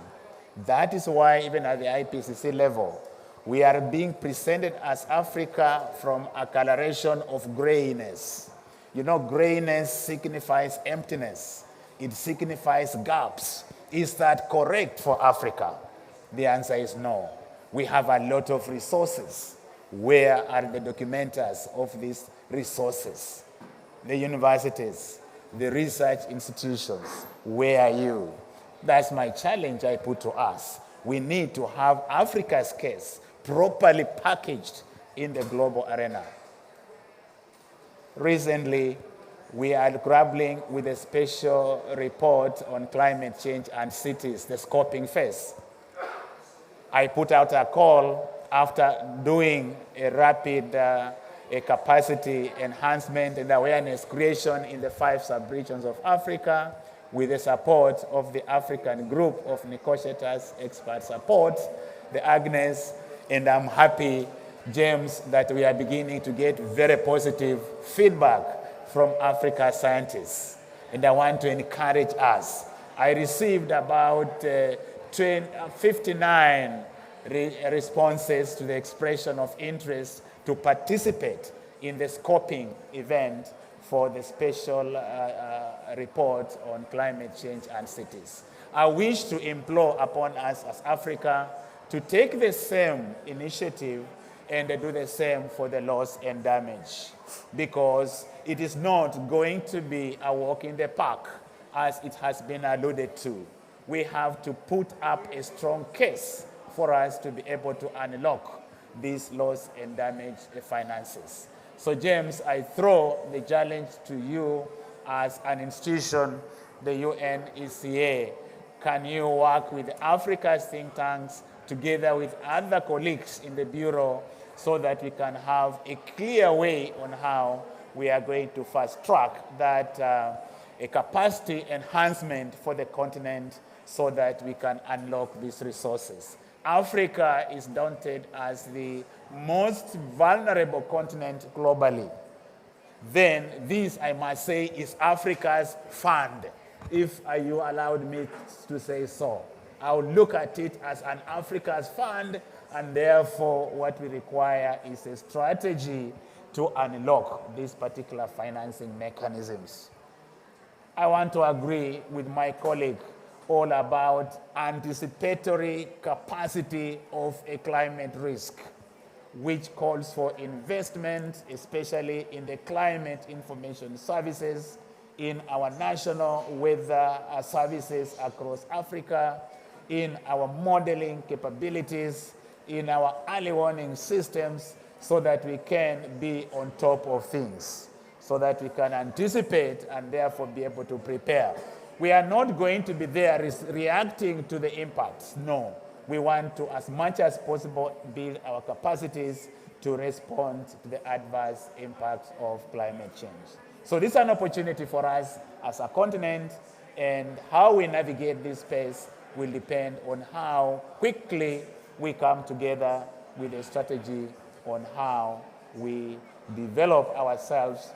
That is why even at the IPCC level, we are being presented as Africa from a coloration of grayness. You know, grayness signifies emptiness. It signifies gaps. Is that correct for Africa? The answer is no. We have a lot of resources. Where are the documenters of these resources? The universities, the research institutions, where are you? That's my challenge I put to us. We need to have Africa's case properly packaged in the global arena. Recently, we are grappling with a special report on climate change and cities, the scoping phase. I put out a call after doing a rapid a capacity enhancement and awareness creation in the 5 sub-regions of Africa with the support of the African group of negotiators, expert support, the Agnes, and I'm happy, James, that we are beginning to get very positive feedback from Africa scientists. And I want to encourage us. I received about 59 responses to the expression of interest to participate in the scoping event for the special report on climate change and cities. I wish to implore upon us as Africa to take the same initiative and do the same for the loss and damage, because it is not going to be a walk in the park, as it has been alluded to. We have to put up a strong case for us to be able to unlock these loss and damage finances. So James, I throw the challenge to you as an institution, the UN ECA. Can you work with Africa's think tanks together with other colleagues in the Bureau so that we can have a clear way on how we are going to fast track that a capacity enhancement for the continent so that we can unlock these resources? Africa is noted as the most vulnerable continent globally. Then this, I must say, is Africa's fund, if you allowed me to say so. I would look at it as an Africa's fund, and therefore what we require is a strategy to unlock these particular financing mechanisms. I want to agree with my colleague all about anticipatory capacity of a climate risk, which calls for investment, especially in the climate information services, in our national weather services across Africa, in our modeling capabilities, in our early warning systems, so that we can be on top of things, so that we can anticipate and therefore be able to prepare. We are not going to be there reacting to the impacts. No. We want to, as much as possible, build our capacities to respond to the adverse impacts of climate change. So this is an opportunity for us as a continent, and how we navigate this space will depend on how quickly we come together with a strategy on how we develop ourselves,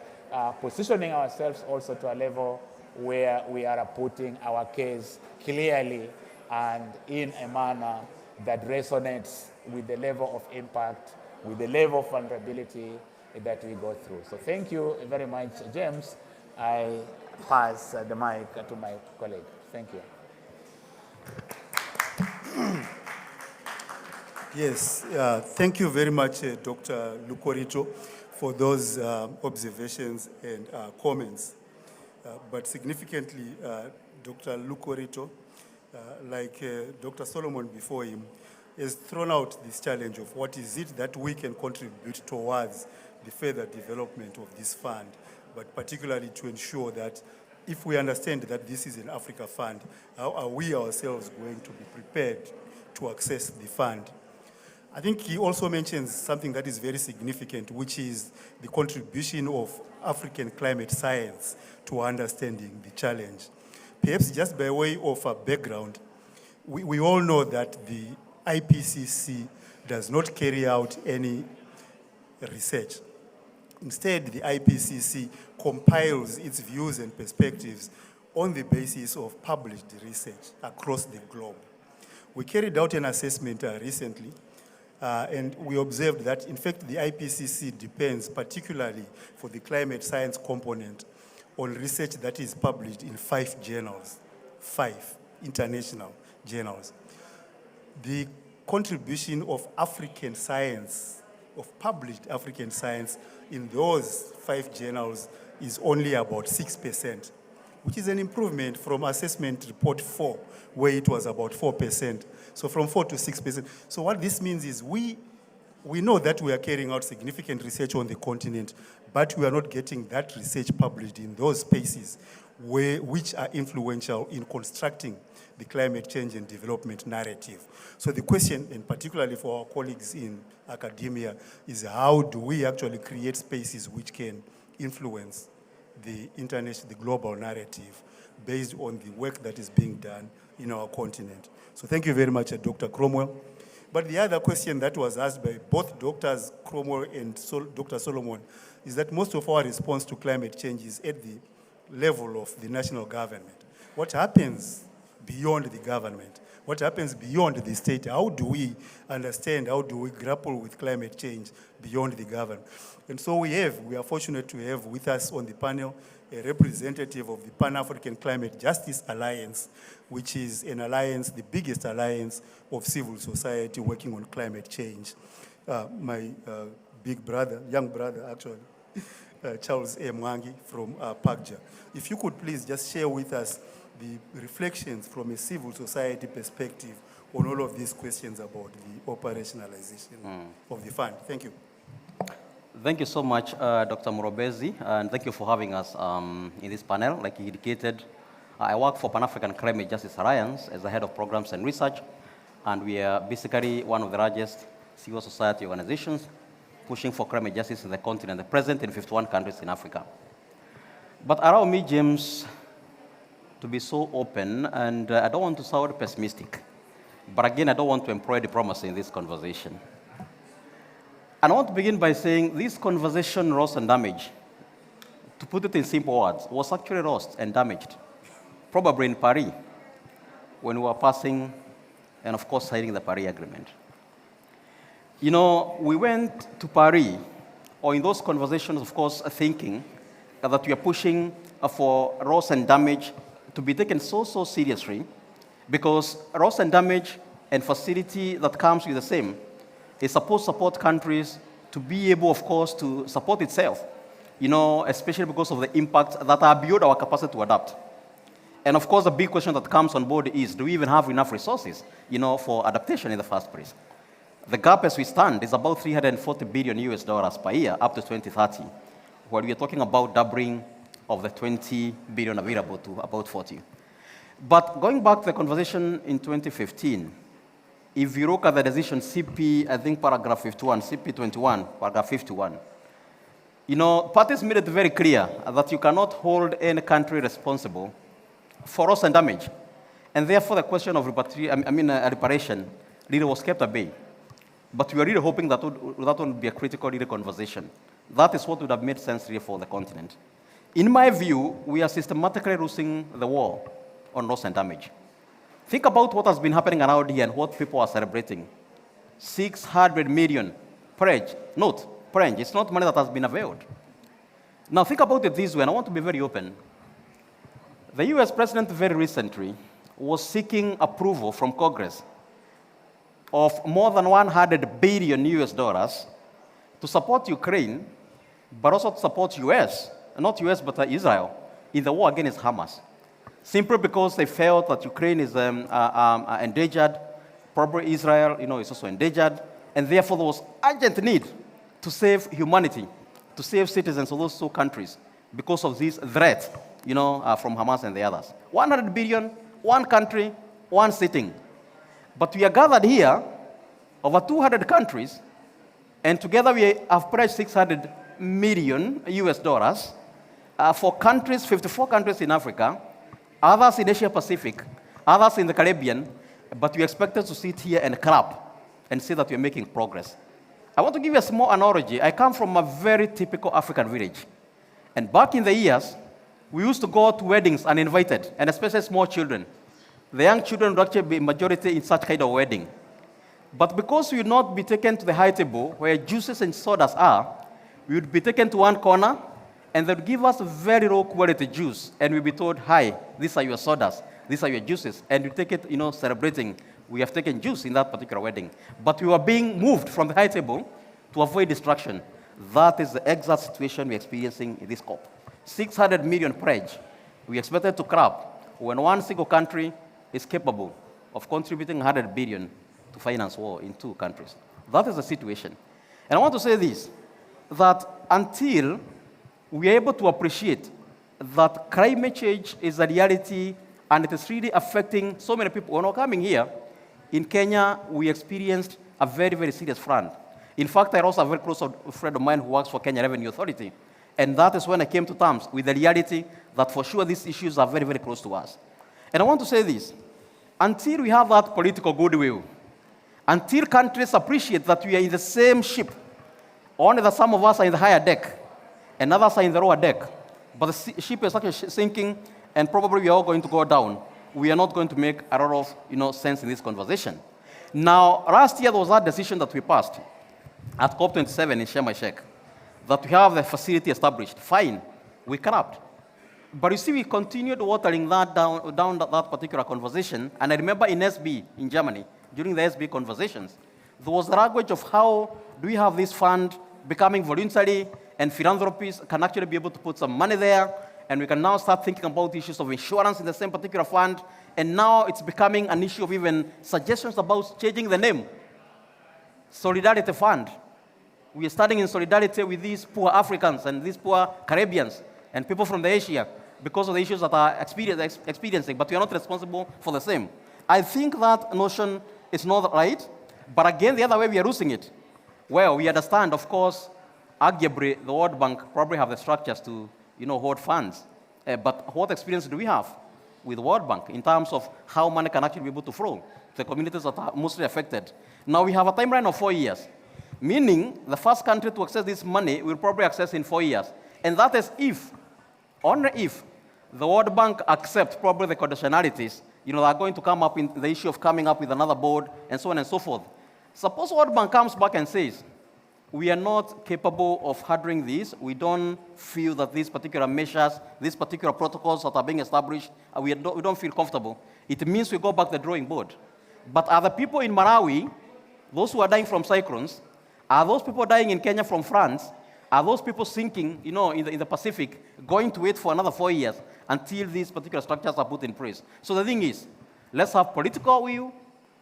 positioning ourselves also to a level where we are putting our case clearly and in a manner that resonates with the level of impact, with the level of vulnerability that we go through. So thank you very much, James. I pass the mic to my colleague. Thank you. Yes, thank you very much, Dr. Lukorito, for those observations and comments. But significantly, Dr. Lukorito, like Dr. Solomon before him, has thrown out this challenge of what is it that we can contribute towards the further development of this fund, but particularly to ensure that if we understand that this is an Africa fund, how are we ourselves going to be prepared to access the fund? I think he also mentions something that is very significant, which is the contribution of African climate science to understanding the challenge. Perhaps just by way of a background, we all know that the IPCC does not carry out any research. Instead, the IPCC compiles its views and perspectives on the basis of published research across the globe. We carried out an assessment recently, and we observed that, in fact, the IPCC depends particularly for the climate science component on research that is published in 5 journals, 5 international journals. The contribution of African science, of published African science in those 5 journals is only about 6%, which is an improvement from assessment report 4, where it was about 4%. So from 4 to 6%. So what this means is we know that we are carrying out significant research on the continent, but we are not getting that research published in those spaces which are influential in constructing the climate change and development narrative. So the question, and particularly for our colleagues in academia, is how do we actually create spaces which can influence the international, the global narrative based on the work that is being done in our continent. So thank you very much, Dr. Cromwell. But the other question that was asked by both Drs. Cromwell and Dr. Solomon is that most of our response to climate change is at the level of the national government. What happens beyond the government? What happens beyond the state? How do we understand, how do we grapple with climate change beyond the government? And so we are fortunate to have with us on the panel a representative of the Pan-African Climate Justice Alliance, which is an alliance, the biggest alliance of civil society working on climate change. My big brother, young brother actually, Charles A. Mwangi from PACJA. If you could please just share with us the reflections from a civil society perspective on all of these questions about the operationalization of the fund. Thank you. Thank you so much, Dr. Murobezi, and thank you for having us in this panel. Like you indicated, I work for Pan-African Climate Justice Alliance as the head of programs and research, and we are basically one of the largest civil society organizations pushing for climate justice in the continent, present in 51 countries in Africa. But allow me, James, to be so open, and I don't want to sound pessimistic, but again, I don't want to employ diplomacy in this conversation. And I want to begin by saying this conversation, loss and damage, to put it in simple words, was actually lost and damaged, probably in Paris, when we were passing and, of course, signing the Paris Agreement. You know, we went to Paris, or in those conversations, of course, thinking that we are pushing for loss and damage to be taken so seriously, because loss and damage and facility that comes with the same is supposed to support countries to be able, of course, to support itself, you know, especially because of the impacts that are beyond our capacity to adapt. And of course, the big question that comes on board is, do we even have enough resources, you know, for adaptation in the first place? The gap as we stand is about $340 billion per year up to 2030, where we are talking about doubling of the 20 billion available to about 40. But going back to the conversation in 2015, if you look at the decision CP, I think paragraph 51, CP 21, paragraph 51, you know, parties made it very clear that you cannot hold any country responsible for loss and damage. And therefore, the question of reparation really was kept at bay. But we are really hoping that that would be a critical conversation. That is what would have made sense really for the continent. In my view, we are systematically losing the war on loss and damage. Think about what has been happening around here and what people are celebrating. 600 million pledge. Note, pledge. It's not money that has been availed. Now think about it this way, and I want to be very open. The US president very recently was seeking approval from Congress of more than 100 billion US dollars to support Ukraine, but also to support US, not US, but Israel, in the war against Hamas. Simply because they felt that Ukraine is endangered, probably Israel, is also endangered, and therefore there was urgent need to save humanity, to save citizens of those two countries because of this threat, from Hamas and the others. 100 billion, one country, one sitting. But we are gathered here, over 200 countries, and together we have pledged 600 million US dollars for countries, 54 countries in Africa, others in Asia Pacific, others in the Caribbean, but we expected to sit here and clap and say that we're making progress. I want to give you a small analogy. I come from a very typical African village. And back in the years, we used to go to weddings uninvited, and especially small children. The young children would actually be majority in such kind of wedding. But because we would not be taken to the high table where juices and sodas are, we would be taken to one corner, and they would give us very low quality juice, and we'd be told, hi, these are your sodas, these are your juices, and we take it, celebrating. We have taken juice in that particular wedding. But we were being moved from the high table to avoid distraction. That is the exact situation we're experiencing in this COP. 600 million pledge. We expected to clap when one single country is capable of contributing 100 billion to finance war in two countries. That is the situation. And I want to say this, that until we are able to appreciate that climate change is a reality and it is really affecting so many people. When we're coming here, in Kenya, we experienced a very, very serious flood. In fact, I also have a very close friend of mine who works for Kenya Revenue Authority. And that is when I came to terms with the reality that for sure these issues are very, very close to us. And I want to say this, until we have that political goodwill, until countries appreciate that we are in the same ship, only that some of us are in the higher deck, and others are in the lower deck, but the ship is actually sinking, and probably we are all going to go down, we are not going to make a lot of sense in this conversation. Now, last year there was that decision that we passed at COP28 in Sharm el-Sheikh, that we have the facility established. Fine, we clapped. But you see, we continued watering that down that particular conversation, and I remember in SB in Germany, during the SB conversations, there was the language of how do we have this fund becoming voluntary, and philanthropies can actually be able to put some money there, and we can now start thinking about issues of insurance in the same particular fund, and now it's becoming an issue of even suggestions about changing the name. Solidarity Fund. We are starting in solidarity with these poor Africans and these poor Caribbeans and people from the Asia because of the issues that are experiencing, but we are not responsible for the same. I think that notion is not right, but again, the other way we are losing it. Well, we understand, of course, arguably, the World Bank probably have the structures to, hold funds. But what experience do we have with the World Bank in terms of how money can actually be able to flow to the communities that are mostly affected? Now, we have a timeline of 4 years, meaning the first country to access this money will probably access in 4 years. And that is if, only if, the World Bank accepts probably the conditionalities, they are going to come up in the issue of coming up with another board and so on and so forth. Suppose World Bank comes back and says, we are not capable of handling this. We don't feel that these particular measures, these particular protocols that are being established, we don't feel comfortable. It means we go back to the drawing board. But are the people in Malawi, those who are dying from cyclones, are those people dying in Kenya from floods, are those people sinking, in the Pacific, going to wait for another 4 years until these particular structures are put in place? So the thing is, let's have political will,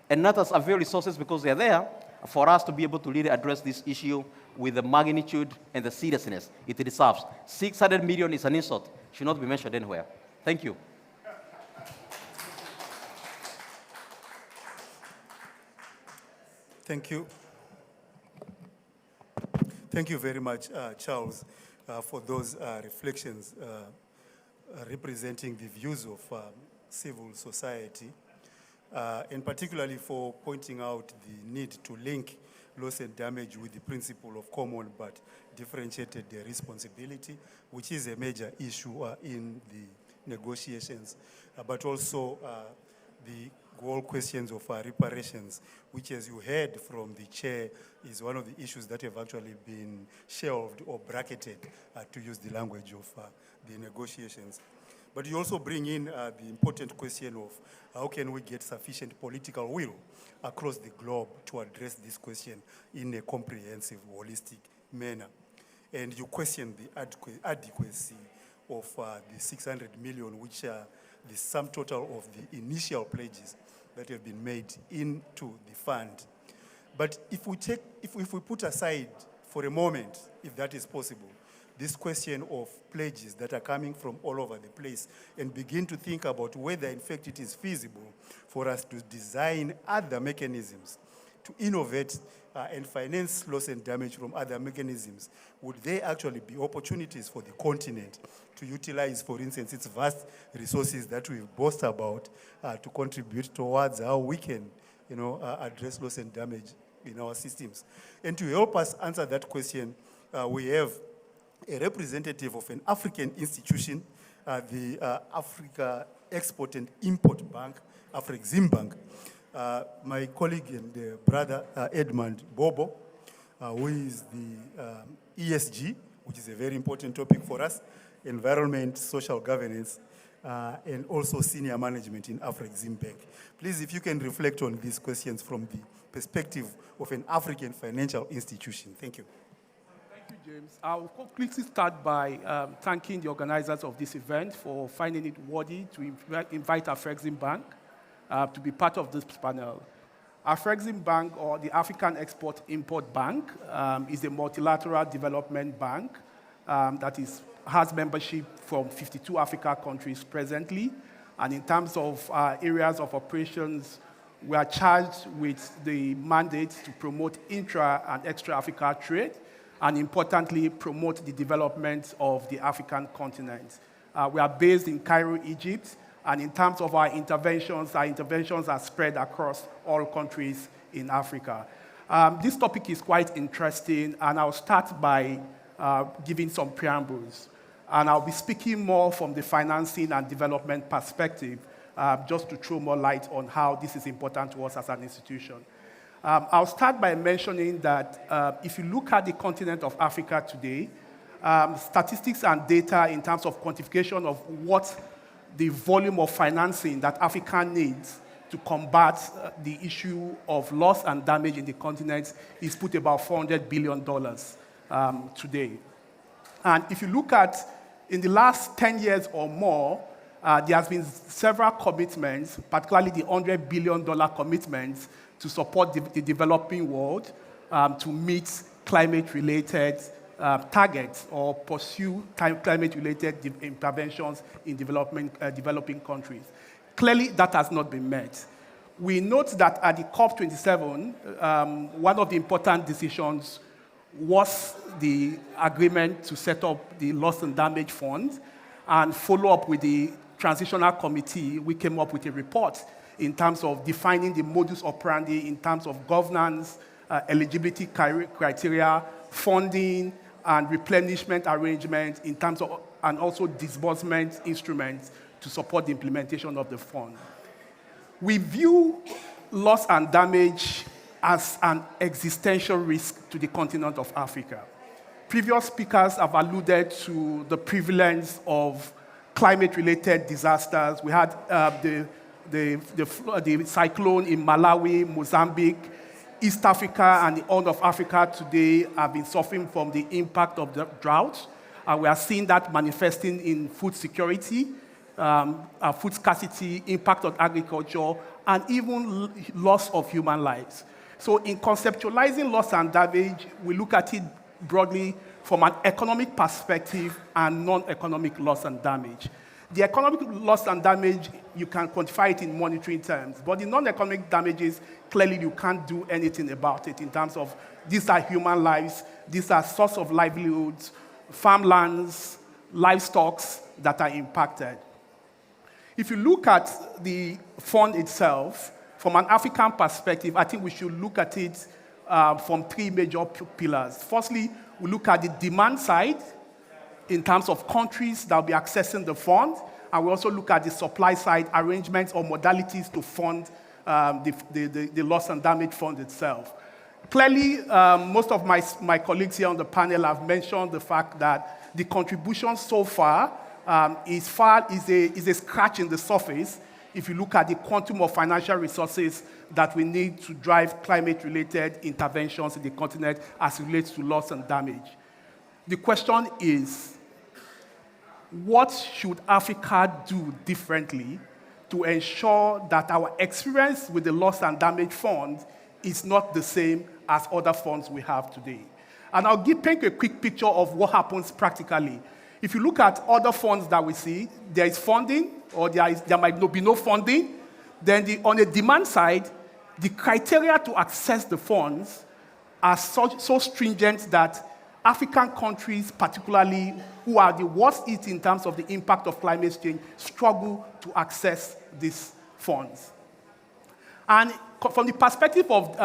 and let us avail resources because they are there for us to be able to really address this issue with the magnitude and the seriousness it deserves. 600 million is an insult, should not be mentioned anywhere. Thank you. Thank you. Thank you very much, Charles, for those reflections representing the views of civil society, and particularly for pointing out the need to link loss and damage with the principle of common but differentiated responsibility, which is a major issue in the negotiations, but also the whole questions of reparations, which, as you heard from the chair, is one of the issues that have actually been shelved or bracketed, to use the language of the negotiations. But you also bring in the important question of how can we get sufficient political will across the globe to address this question in a comprehensive, holistic manner. And you question the adequacy of the 600 million, which are the sum total of the initial pledges that have been made into the fund. But if we put aside for a moment, if that is possible, this question of pledges that are coming from all over the place and begin to think about whether in fact it is feasible for us to design other mechanisms to innovate and finance loss and damage from other mechanisms, would there actually be opportunities for the continent to utilize, for instance, its vast resources that we've boast about to contribute towards how we can, address loss and damage in our systems? And to help us answer that question, we have a representative of an African institution, the Africa Export and Import Bank, Afreximbank, my colleague and brother Edmund Bobo, who is the ESG, which is a very important topic for us, environment, social governance, and also senior management in Afreximbank. Please, if you can reflect on these questions from the perspective of an African financial institution. Thank you. Thank you, James. I'll quickly start by thanking the organizers of this event for finding it worthy to invite Afreximbank to be part of this panel. Afreximbank, or the African Export-Import Bank, is a multilateral development bank that has membership from 52 Africa countries presently. And in terms of areas of operations, we are charged with the mandate to promote intra and extra-Africa trade, and importantly, promote the development of the African continent. We are based in Cairo, Egypt, and in terms of our interventions are spread across all countries in Africa. This topic is quite interesting, and I'll start by giving some preambles. And I'll be speaking more from the financing and development perspective, just to throw more light on how this is important to us as an institution. I'll start by mentioning that if you look at the continent of Africa today, statistics and data in terms of quantification of what the volume of financing that Africa needs to combat the issue of loss and damage in the continent is put about $400 billion today. And if you look at, in the last 10 years or more, there has been several commitments, particularly the $100 billion commitments to support the developing world to meet climate-related targets or pursue climate-related interventions in developing countries. Clearly, that has not been met. We note that at the COP27, one of the important decisions was the agreement to set up the Loss and Damage Fund, and follow up with the Transitional Committee. We came up with a report in terms of defining the modus operandi in terms of governance, eligibility criteria, funding, and replenishment arrangements in terms of, and also disbursement instruments to support the implementation of the fund. We view loss and damage as an existential risk to the continent of Africa. Previous speakers have alluded to the prevalence of climate-related disasters. We had the cyclone in Malawi, Mozambique, East Africa, and the Horn of Africa today have been suffering from the impact of the drought. We are seeing that manifesting in food security, food scarcity, impact on agriculture, and even loss of human lives. So in conceptualizing loss and damage, we look at it broadly from an economic perspective and non-economic loss and damage. The economic loss and damage, you can quantify it in monetary terms, but the non-economic damages, clearly you can't do anything about it in terms of these are human lives, these are source of livelihoods, farmlands, livestock that are impacted. If you look at the fund itself, from an African perspective, I think we should look at it from three major pillars. Firstly, we look at the demand side in terms of countries that will be accessing the fund, and we also look at the supply side arrangements or modalities to fund the loss and damage fund itself. Clearly, most of my colleagues here on the panel have mentioned the fact that the contributions so far is a scratch in the surface if you look at the quantum of financial resources that we need to drive climate-related interventions in the continent as it relates to loss and damage. The question is, what should Africa do differently to ensure that our experience with the loss and damage fund is not the same as other funds we have today? And I'll paint a quick picture of what happens practically. If you look at other funds that we see, there is funding, or there might be no funding. Then on the demand side, the criteria to access the funds are so stringent that African countries, particularly who are the worst hit in terms of the impact of climate change, struggle to access these funds. And from the perspective of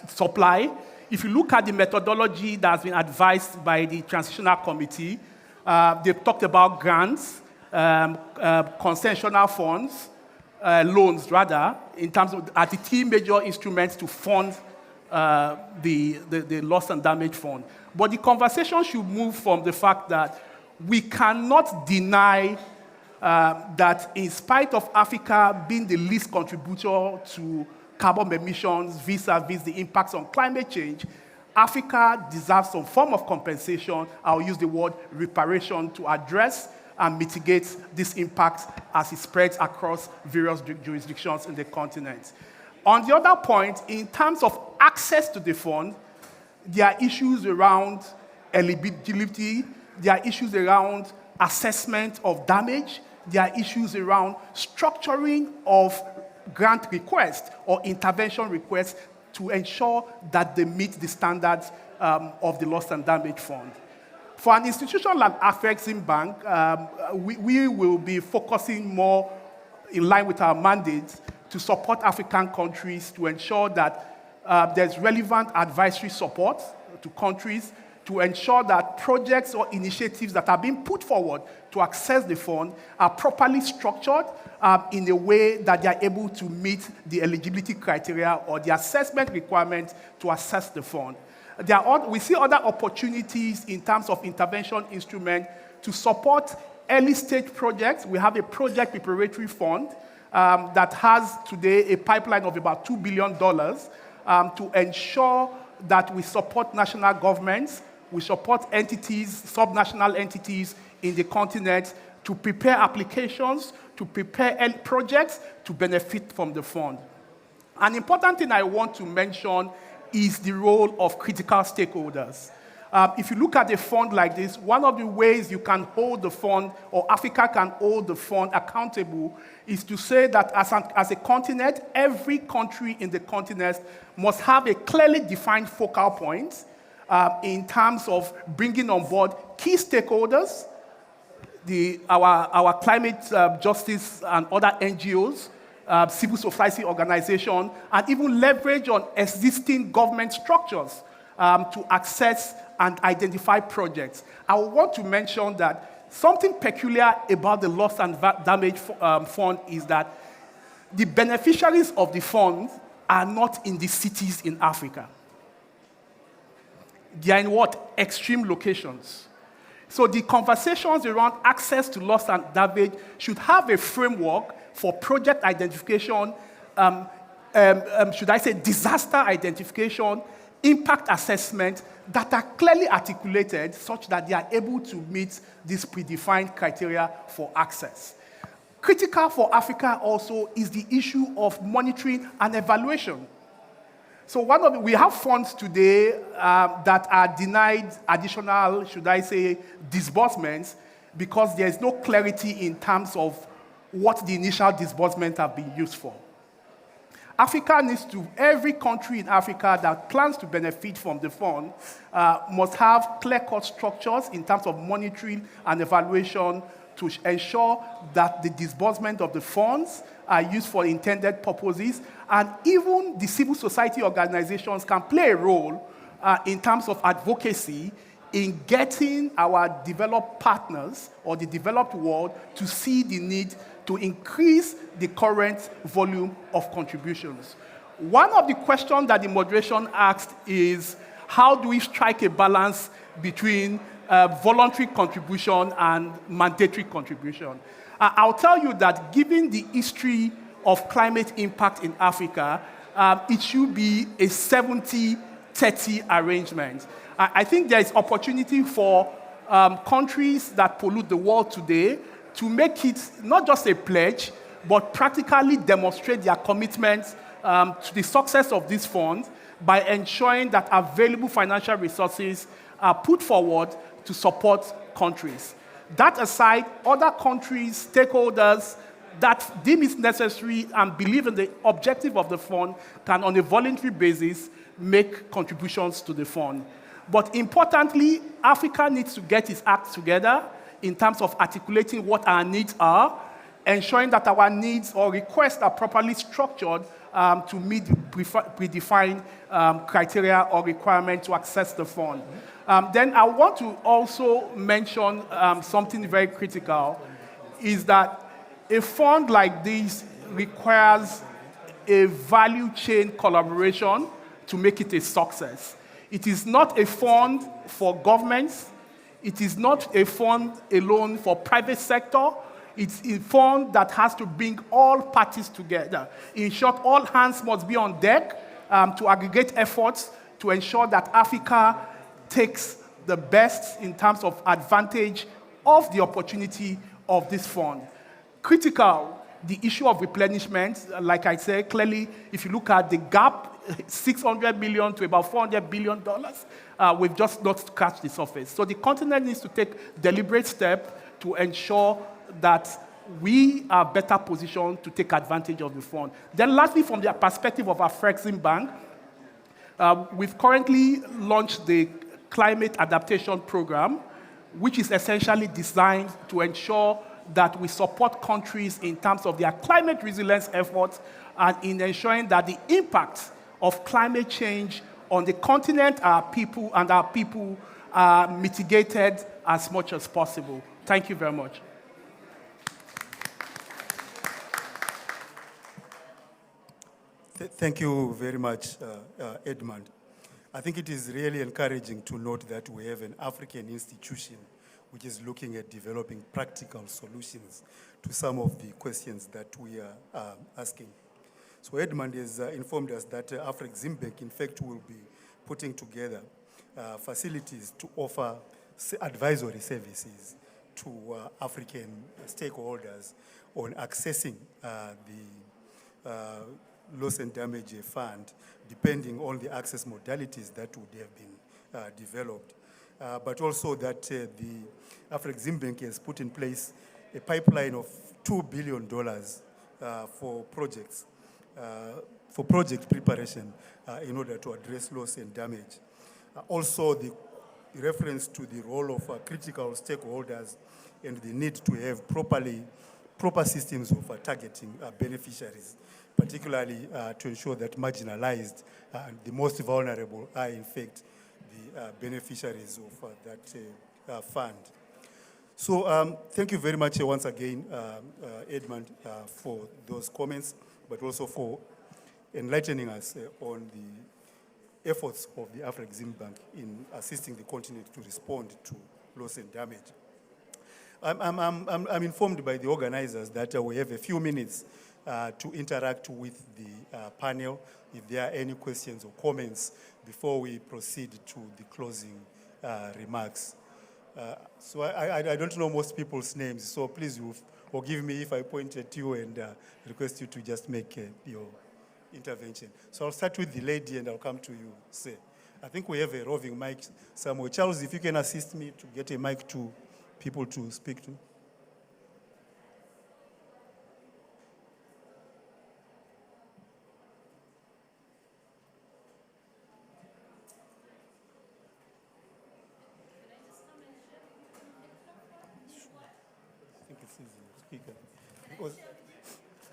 supply, if you look at the methodology that has been advised by the Transitional Committee, they've talked about grants, concessional funds, loans rather, in terms of the three major instruments to fund the loss and damage fund. But the conversation should move from the fact that we cannot deny that in spite of Africa being the least contributor to carbon emissions vis-a-vis the impacts on climate change, Africa deserves some form of compensation. I'll use the word reparation to address and mitigate this impact as it spreads across various jurisdictions in the continent. On the other point, in terms of access to the fund, there are issues around eligibility, there are issues around assessment of damage, there are issues around structuring of grant requests or intervention requests to ensure that they meet the standards of the loss and damage fund. For an institution like Afreximbank, we will be focusing more in line with our mandate to support African countries to ensure that there's relevant advisory support to countries to ensure that projects or initiatives that are being put forward to access the fund are properly structured in a way that they are able to meet the eligibility criteria or the assessment requirements to access the fund. We see other opportunities in terms of intervention instruments to support early-stage projects. We have a project preparatory fund that has today a pipeline of about $2 billion to ensure that we support national governments, we support entities, subnational entities in the continent to prepare applications, to prepare projects to benefit from the fund. An important thing I want to mention is the role of critical stakeholders. If you look at a fund like this, one of the ways you can hold the fund, or Africa can hold the fund accountable, is to say that as a continent, every country in the continent must have a clearly defined focal point in terms of bringing on board key stakeholders, our climate justice and other NGOs, civil society organizations, and even leverage on existing government structures to access and identify projects. I want to mention that something peculiar about the loss and damage fund is that the beneficiaries of the fund are not in the cities in Africa. They are in what? Extreme locations. So the conversations around access to loss and damage should have a framework for project identification, should I say disaster identification, impact assessment that are clearly articulated such that they are able to meet these predefined criteria for access. Critical for Africa also is the issue of monitoring and evaluation. So we have funds today that are denied additional, should I say, disbursements because there is no clarity in terms of what the initial disbursements have been used for. Every country in Africa that plans to benefit from the fund must have clear-cut structures in terms of monitoring and evaluation to ensure that the disbursement of the funds are used for intended purposes, and even the civil society organizations can play a role in terms of advocacy in getting our developed partners or the developed world to see the need to increase the current volume of contributions. One of the questions that the moderation asked is, how do we strike a balance between voluntary contribution and mandatory contribution. I'll tell you that given the history of climate impact in Africa, it should be a 70-30 arrangement. I think there is opportunity for countries that pollute the world today to make it not just a pledge, but practically demonstrate their commitment to the success of this fund by ensuring that available financial resources are put forward to support countries. That aside, other countries, stakeholders that deem it necessary and believe in the objective of the fund can, on a voluntary basis, make contributions to the fund. But importantly, Africa needs to get its act together in terms of articulating what our needs are, ensuring that our needs or requests are properly structured to meet predefined criteria or requirements to access the fund. Then I want to also mention something very critical, is that a fund like this requires a value chain collaboration to make it a success. It is not a fund for governments. It is not a fund alone for private sector. It's a fund that has to bring all parties together. In short, all hands must be on deck to aggregate efforts to ensure that Africa takes the best in terms of advantage of the opportunity of this fund. Critical, the issue of replenishment, like I said, clearly, if you look at the gap, 600 million to about $400 billion, we've just not scratched the surface. So the continent needs to take deliberate steps to ensure that we are better positioned to take advantage of the fund. Then lastly, from the perspective of our Flexing Bank, we've currently launched the Climate Adaptation Program, which is essentially designed to ensure that we support countries in terms of their climate resilience efforts and in ensuring that the impact of climate change on the continent, our people are mitigated as much as possible. Thank you very much. Thank you very much, Edmund. I think it is really encouraging to note that we have an African institution which is looking at developing practical solutions to some of the questions that we are asking. So Edmund has informed us that Afreximbank, in fact, will be putting together facilities to offer advisory services to African stakeholders on accessing the loss and damage fund, depending on the access modalities that would have been developed. But also that the Afreximbank has put in place a pipeline of $2 billion for project preparation in order to address loss and damage. Also, the reference to the role of critical stakeholders and the need to have proper systems of targeting beneficiaries, particularly to ensure that marginalized and the most vulnerable are, in fact, the beneficiaries of that fund. So thank you very much once again, Edmund, for those comments, but also for enlightening us on the efforts of the Afreximbank in assisting the continent to respond to loss and damage. I'm informed by the organizers that we have a few minutes to interact with the panel, if there are any questions or comments before we proceed to the closing remarks. So I don't know most people's names, so please forgive me if I point at you and request you to just make your intervention. So I'll start with the lady and I'll come to you, sir. I think we have a roving mic somewhere. Charles, if you can assist me to get a mic to people to speak to.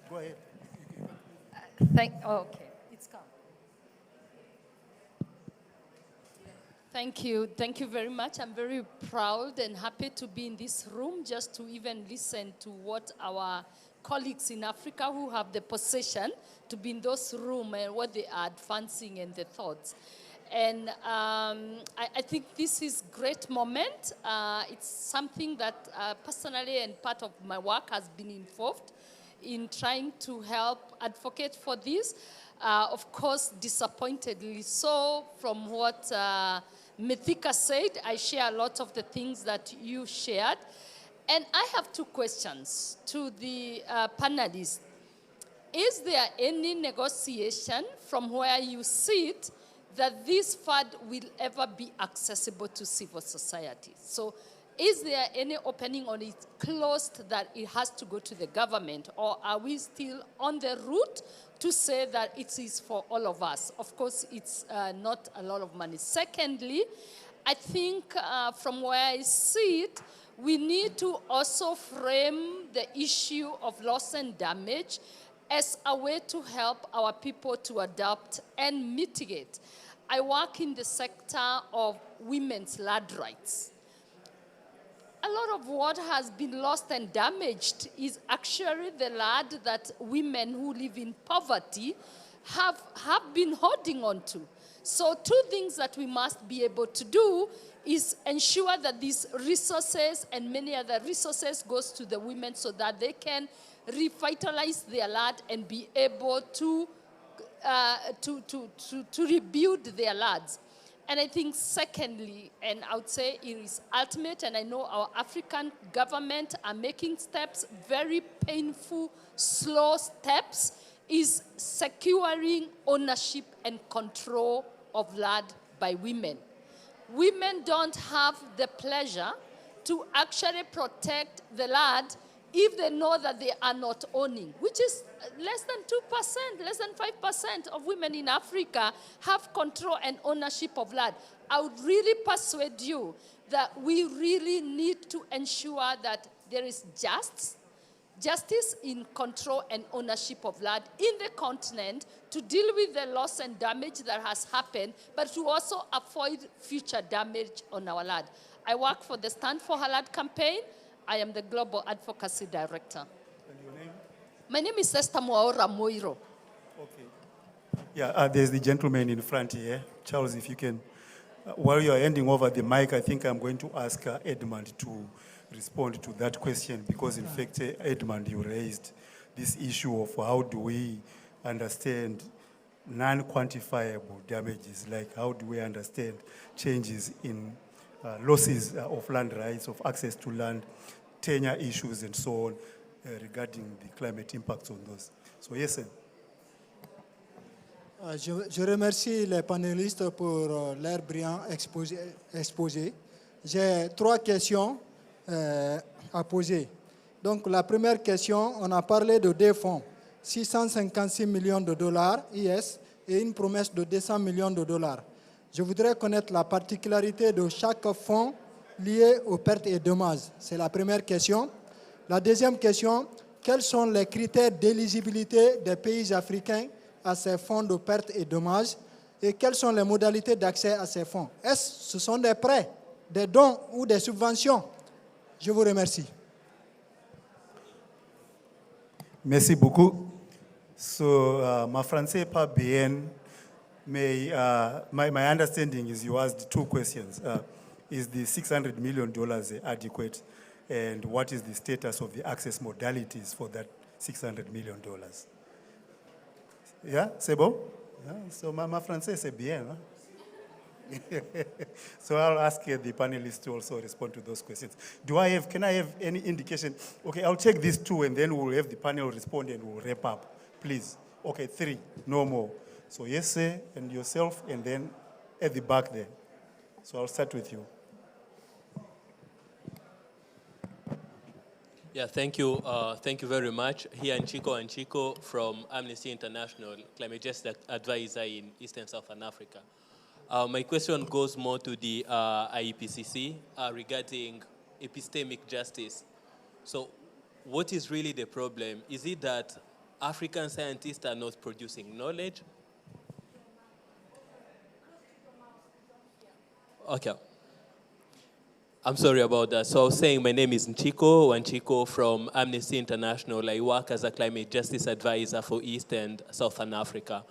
Go ahead. Okay, it's come. Thank you very much. I'm very proud and happy to be in this room just to even listen to what our colleagues in Africa who have the position to be in those rooms and what they are advancing and the thoughts. And I think this is great moment. It's something that personally and part of my work has been involved in trying to help advocate for this. Of course, disappointedly so from what Mithika said. I share a lot of the things that you shared. And I have two questions to the panelists. Is there any negotiation from where you sit that this fund will ever be accessible to civil society? So is there any opening on it closed that it has to go to the government, or are we still on the route to say that it is for all of us? Of course, it's not a lot of money. Secondly, I think from where I sit, we need to also frame the issue of loss and damage as a way to help our people to adapt and mitigate. I work in the sector of women's land rights. A lot of what has been lost and damaged is actually the land that women who live in poverty have been holding on to. So two things that we must be able to do is ensure that these resources and many other resources goes to the women so that they can revitalize their land and be able to rebuild their lands. And I think secondly, and I would say it is ultimate, and I know our African government are making steps, very painful, slow steps, is securing ownership and control of land by women. Women don't have the pleasure to actually protect the land if they know that they are not owning, which is less than 2%, less than 5% of women in Africa have control and ownership of land. I would really persuade you that we really need to ensure that there is justice in control and ownership of land in the continent to deal with the loss and damage that has happened, but to also avoid future damage on our land. I work for the Stand for Her Land campaign. I am the Global Advocacy Director. And your name? My name is Esther Mwaora Moiro. Okay. Yeah, there's the gentleman in front here. Charles, if you can. While you are handing over the mic, I think I'm going to ask Edmund to respond to that question, because in fact, Edmund, you raised this issue of how do we understand non-quantifiable damages, like how do we understand changes in losses of land rights, of access to land, tenure issues and so on, regarding the climate impacts on those. So yes, sir. Je remercie les panélistes pour leur brillant exposé. J'ai trois questions à poser. Donc la première question, on a parlé de deux fonds, 656 millions de dollars IS et une promesse de 200 millions de dollars. Je voudrais connaître la particularité de chaque fonds lié aux pertes et dommages. C'est la première question. La deuxième question, quels sont les critères d'éligibilité des pays africains à ces fonds de pertes et dommages et quelles sont les modalités d'accès à ces fonds? Est-ce que ce sont des prêts, des dons ou des subventions? Je vous remercie. Merci beaucoup. So, my français pas bien, mais my understanding is you asked two questions. Is the $600 million adequate? And what is the status of the access modalities for that $600 million? Yeah, c'est bon? Yeah, so my français c'est bien. Huh? So I'll ask the panelists to also respond to those questions. Can I have any indication? Okay, I'll take these two and then we'll have the panel respond and we'll wrap up. Please. Okay, three, no more. So yes, sir, and yourself, and then at the back there. So I'll start with you. Yeah, thank you. Thank you very much. Here, Nchiko from Amnesty International, Climate Justice Advisor in Eastern Southern Africa. My question goes more to the IEPCC regarding epistemic justice. So what is really the problem? Is it that African scientists are not producing knowledge? Okay. I'm sorry about that. So I was saying my name is Nchiko from Amnesty International. I work as a climate justice advisor for East and Southern Africa.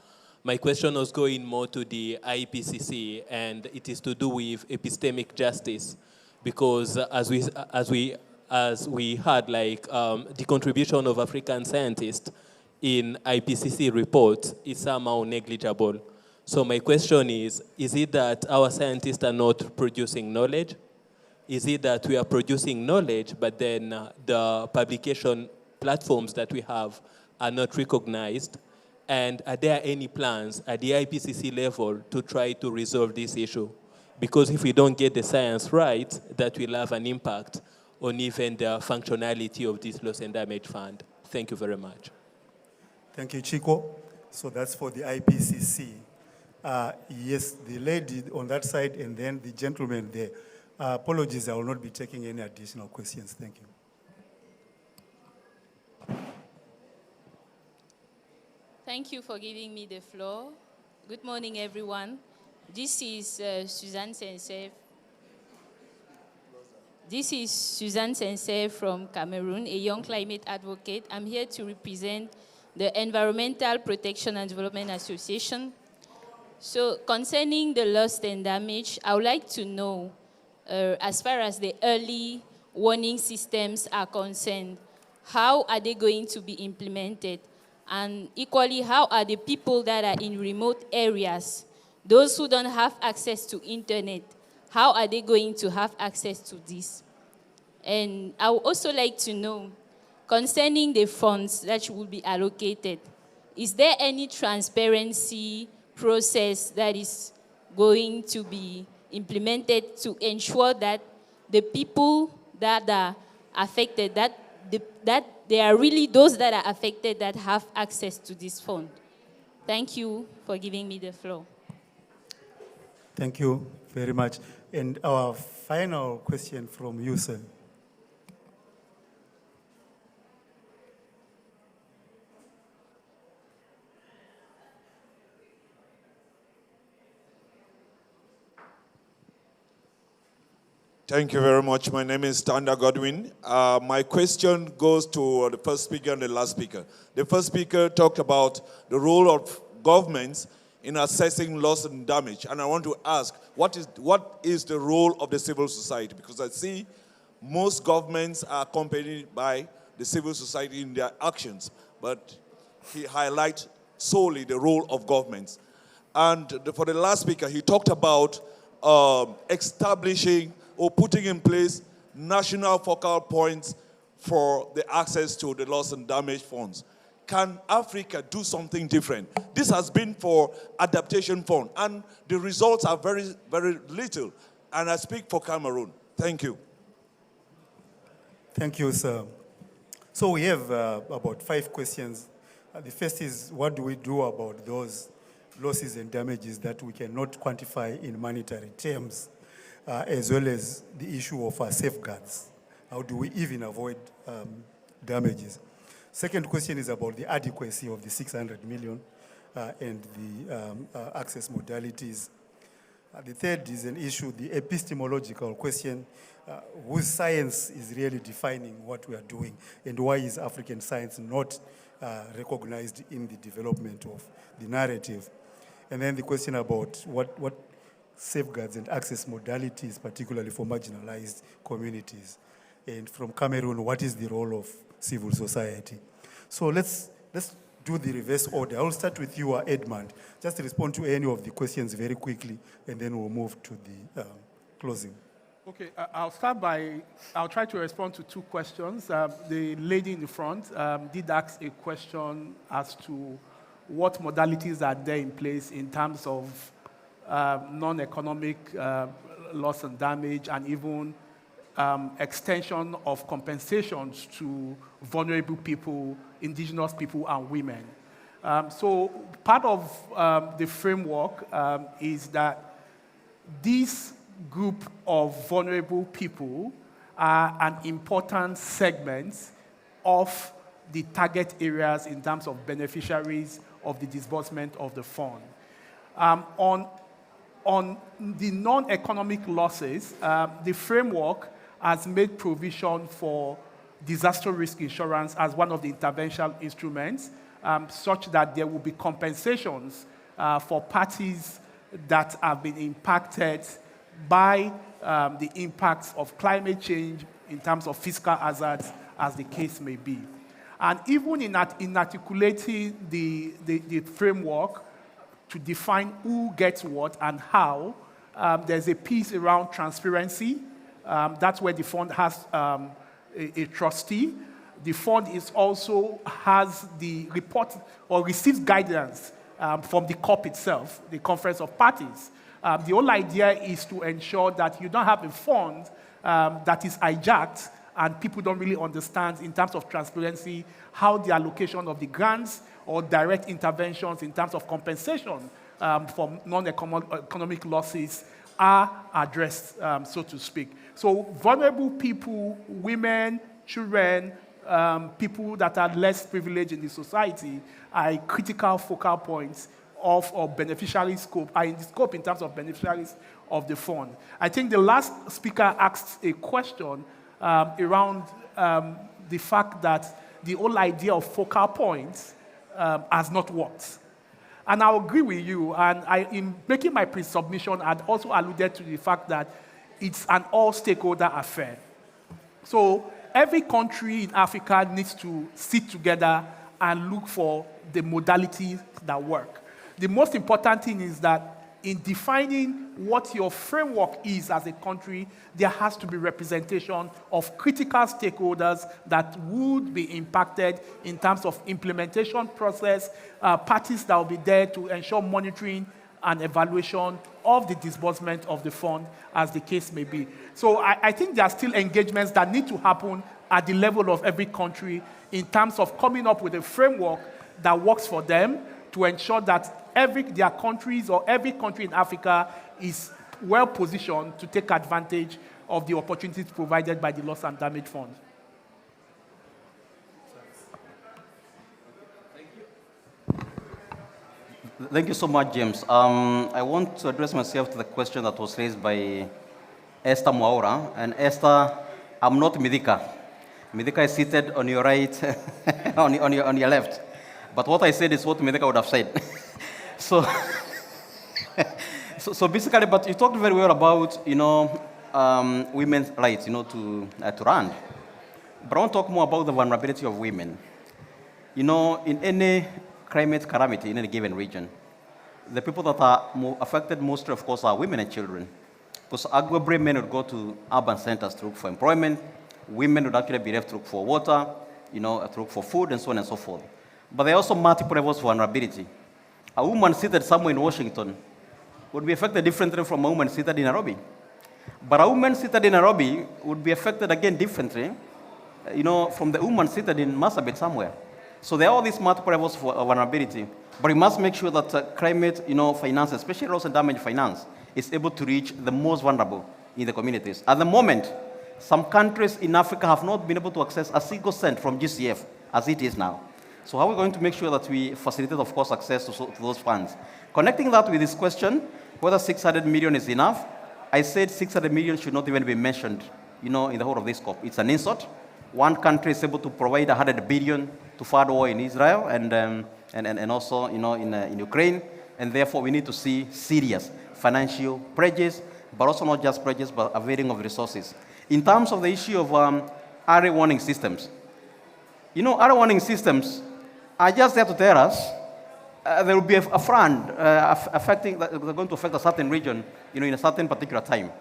My question was going more to the IPCC, and it is to do with epistemic justice, because as we had, like, the contribution of African scientists in IPCC reports is somehow negligible. So my question is it that our scientists are not producing knowledge? Is it that we are producing knowledge, but then the publication platforms that we have are not recognized? And are there any plans at the IPCC level to try to resolve this issue? Because if we don't get the science right, that will have an impact on even the functionality of this loss and damage fund. Thank you very much. Thank you, Chico. So that's for the IPCC. Yes, the lady on that side and then the gentleman there. Apologies, I will not be taking any additional questions. Thank you. Thank you for giving me the floor. Good morning, everyone. This is Suzanne Sensei. This is Suzanne Sensei from Cameroon, a young climate advocate. I'm here to represent the Environmental Protection and Development Association. So concerning the loss and damage, I would like to know, as far as the early warning systems are concerned, how are they going to be implemented? And equally, how are the people that are in remote areas, those who don't have access to internet, how are they going to have access to this? And I would also like to know, concerning the funds that will be allocated, is there any transparency process that is going to be implemented to ensure that the people that are affected, that there are really those that are affected that have access to this fund? Thank you for giving me the floor. Thank you very much. And our final question from you, sir. Thank you very much. My name is Tanda Godwin. My question goes to the first speaker and the last speaker. The first speaker talked about the role of governments in assessing loss and damage. And I want to ask, what is the role of the civil society? Because I see most governments are accompanied by the civil society in their actions, but he highlights solely the role of governments. And for the last speaker, he talked about establishing or putting in place national focal points for the access to the loss and damage funds. Can Africa do something different? This has been for adaptation fund, and the results are very, very little. And I speak for Cameroon. Thank you. Thank you, sir. So we have about 5 questions. The first is, what do we do about those losses and damages that we cannot quantify in monetary terms? As well as the issue of safeguards. How do we even avoid damages? Second question is about the adequacy of the 600 million and the access modalities. The third is an issue, the epistemological question, whose science is really defining what we are doing, and why is African science not recognized in the development of the narrative? And then the question about what safeguards and access modalities, particularly for marginalized communities. And from Cameroon, what is the role of civil society? So let's do the reverse order. I'll start with you, Edmund. Just respond to any of the questions very quickly, and then we'll move to the closing. Okay, I'll try to respond to 2 questions. The lady in the front did ask a question as to what modalities are there in place in terms of non-economic loss and damage, and even extension of compensations to vulnerable people, indigenous people, and women. So part of the framework is that this group of vulnerable people are an important segment of the target areas in terms of beneficiaries of the disbursement of the fund. On the non-economic losses, the framework has made provision for disaster risk insurance as one of the intervention instruments, such that there will be compensations for parties that have been impacted by the impacts of climate change in terms of fiscal hazards, as the case may be. And even in articulating the framework to define who gets what and how, there's a piece around transparency. That's where the fund has a trustee. The fund also has the report or receives guidance from the COP itself, the Conference of Parties. The whole idea is to ensure that you don't have a fund that is hijacked and people don't really understand in terms of transparency how the allocation of the grants or direct interventions in terms of compensation for non-economic losses are addressed, so to speak. So vulnerable people, women, children, people that are less privileged in the society are critical focal points of beneficiary scope, are in the scope in terms of beneficiaries of the fund. I think the last speaker asked a question around the fact that the whole idea of focal points has not worked. And I agree with you, and in making my pre-submission, I'd also alluded to the fact that it's an all-stakeholder affair. So every country in Africa needs to sit together and look for the modalities that work. The most important thing is that in defining what your framework is as a country, there has to be representation of critical stakeholders that would be impacted in terms of implementation process, parties that will be there to ensure monitoring and evaluation of the disbursement of the fund, as the case may be. So I think there are still engagements that need to happen at the level of every country in terms of coming up with a framework that works for them to ensure that their countries or every country in Africa is well positioned to take advantage of the opportunities provided by the Loss and Damage Fund. Thank you so much, James. I want to address myself to the question that was raised by Esther Mwaura. And Esther, I'm not Midika. Midika is seated on your right, on your left. But what I said is what Midika would have said. So basically, but you talked very well about, women's rights, to run. But I want to talk more about the vulnerability of women. In any climate calamity in any given region, the people that are affected mostly, of course, are women and children. Because arguably, men would go to urban centers to look for employment. Women would actually be left to look for water, to look for food, and so on and so forth. But there are also multiple levels of vulnerability. A woman seated somewhere in Washington would be affected differently from a woman seated in Nairobi. But a woman seated in Nairobi would be affected again differently, from the woman seated in Marsabit somewhere. So there are all these multiple levels of vulnerability. But we must make sure that climate, finance, especially loss and damage finance, is able to reach the most vulnerable in the communities. At the moment, some countries in Africa have not been able to access a single cent from GCF as it is now. So how are we going to make sure that we facilitate, of course, access to those funds? Connecting that with this question, whether 600 million is enough, I said 600 million should not even be mentioned, in the whole of this COP. It's an insult. One country is able to provide 100 billion to fund war in Israel and also, in Ukraine, and therefore we need to see serious financial pledges, but also not just pledges, but availing of resources. In terms of the issue of early warning systems, early warning systems are just there to tell us there will be a fund that are going to affect a certain region, in a certain particular time,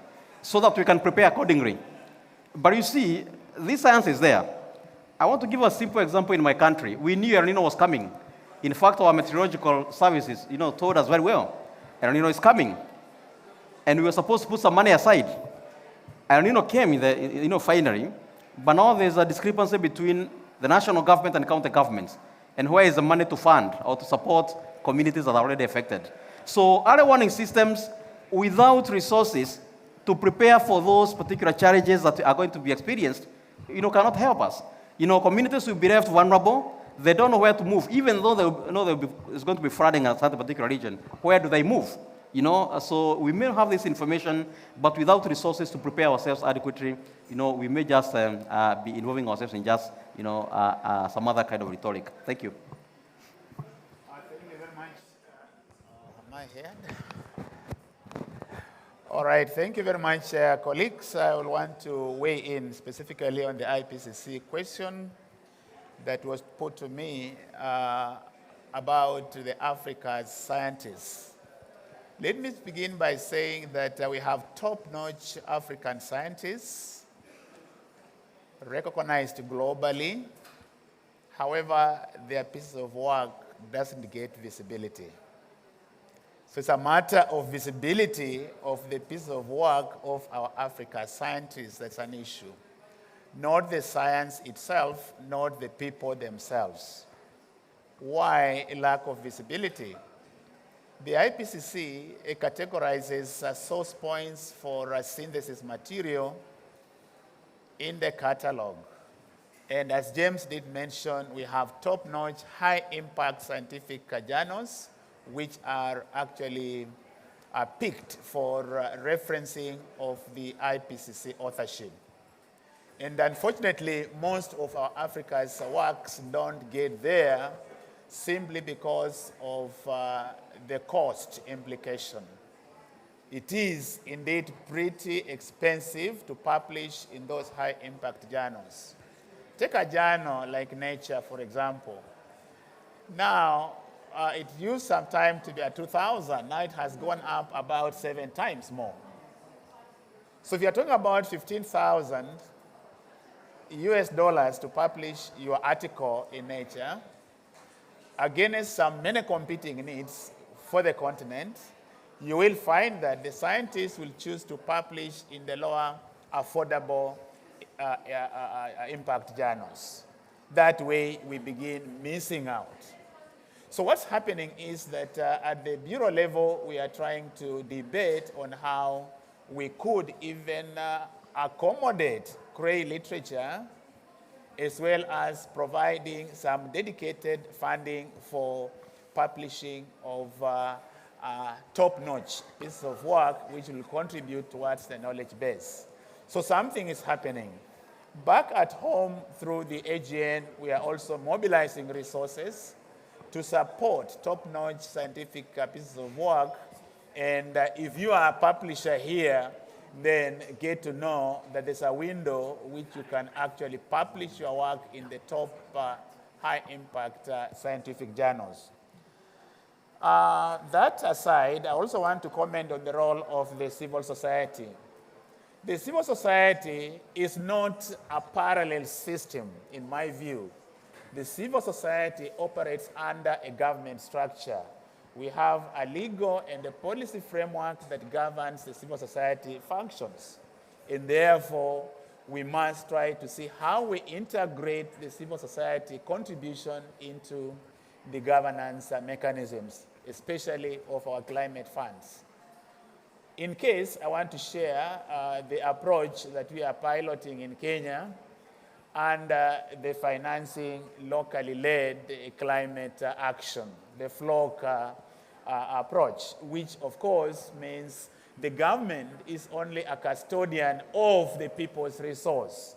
so that we can prepare accordingly. But you see, this science is there. I want to give a simple example in my country. We knew El Nino was coming. In fact, our meteorological services, told us very well, El Nino is coming. And we were supposed to put some money aside. El Nino came finally, but now there's a discrepancy between the national government and county governments. And where is the money to fund or to support communities that are already affected? So early warning systems without resources to prepare for those particular challenges that are going to be experienced, cannot help us. Communities will be left vulnerable. They don't know where to move, even though it's going to be flooding in a certain particular region. Where do they move? So we may have this information, but without resources to prepare ourselves adequately, we may just be involving ourselves in just, some other kind of rhetoric. Thank you. Thank you very much. I heard? All right, thank you very much, colleagues. I will want to weigh in specifically on the IPCC question that was put to me about the Africa's scientists. Let me begin by saying that we have top-notch African scientists recognized globally. However, their piece of work doesn't get visibility. So it's a matter of visibility of the piece of work of our African scientists that's an issue. Not the science itself, not the people themselves. Why a lack of visibility? The IPCC categorizes source points for synthesis material in the catalog. And as James did mention, we have top-notch, high-impact scientific journals, which are actually picked for referencing of the IPCC authorship. And unfortunately, most of our Africa's works don't get there simply because of the cost implication. It is indeed pretty expensive to publish in those high-impact journals. Take a journal like Nature, for example. Now, it used some time to be at 2,000. Now it has gone up about 7 times more. So if you're talking about 15,000 US dollars to publish your article in Nature, against some many competing needs for the continent, you will find that the scientists will choose to publish in the lower affordable impact journals. That way, we begin missing out. So what's happening is that at the bureau level, we are trying to debate on how we could even accommodate Cray literature, as well as providing some dedicated funding for publishing of top-notch pieces of work which will contribute towards the knowledge base. So something is happening. Back at home through the AGN, we are also mobilizing resources to support top-notch scientific pieces of work. And if you are a publisher here, then get to know that there's a window which you can actually publish your work in the top high-impact scientific journals. That aside, I also want to comment on the role of the civil society. The civil society is not a parallel system, in my view. The civil society operates under a government structure. We have a legal and a policy framework that governs the civil society functions. And therefore, we must try to see how we integrate the civil society contribution into the governance mechanisms, especially of our climate funds. In case, I want to share the approach that we are piloting in Kenya and the financing locally led climate action, the FLOC approach, which of course means the government is only a custodian of the people's resource.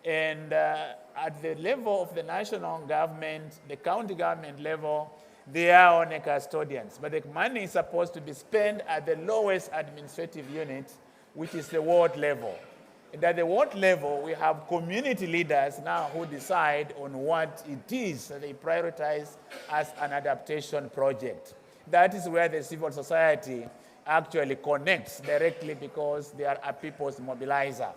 And at the level of the national government, the county government level, they are only custodians. But the money is supposed to be spent at the lowest administrative unit, which is the ward level. And at the ward level, we have community leaders now who decide on what it is that they prioritize as an adaptation project. That is where the civil society actually connects directly because they are a people's mobilizer.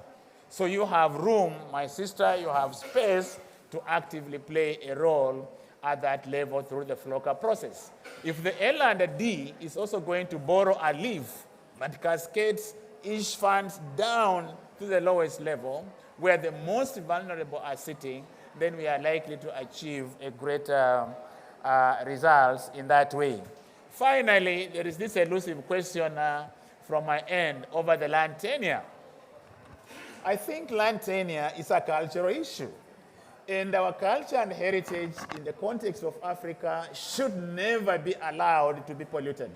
So you have room, my sister, you have space to actively play a role at that level through the FLOCA process. If the L and the D is also going to borrow a leaf that cascades each funds down to the lowest level, where the most vulnerable are sitting, then we are likely to achieve a greater results in that way. Finally, there is this elusive question from my end over the land tenure. I think land tenure is a cultural issue. And our culture and heritage in the context of Africa should never be allowed to be polluted.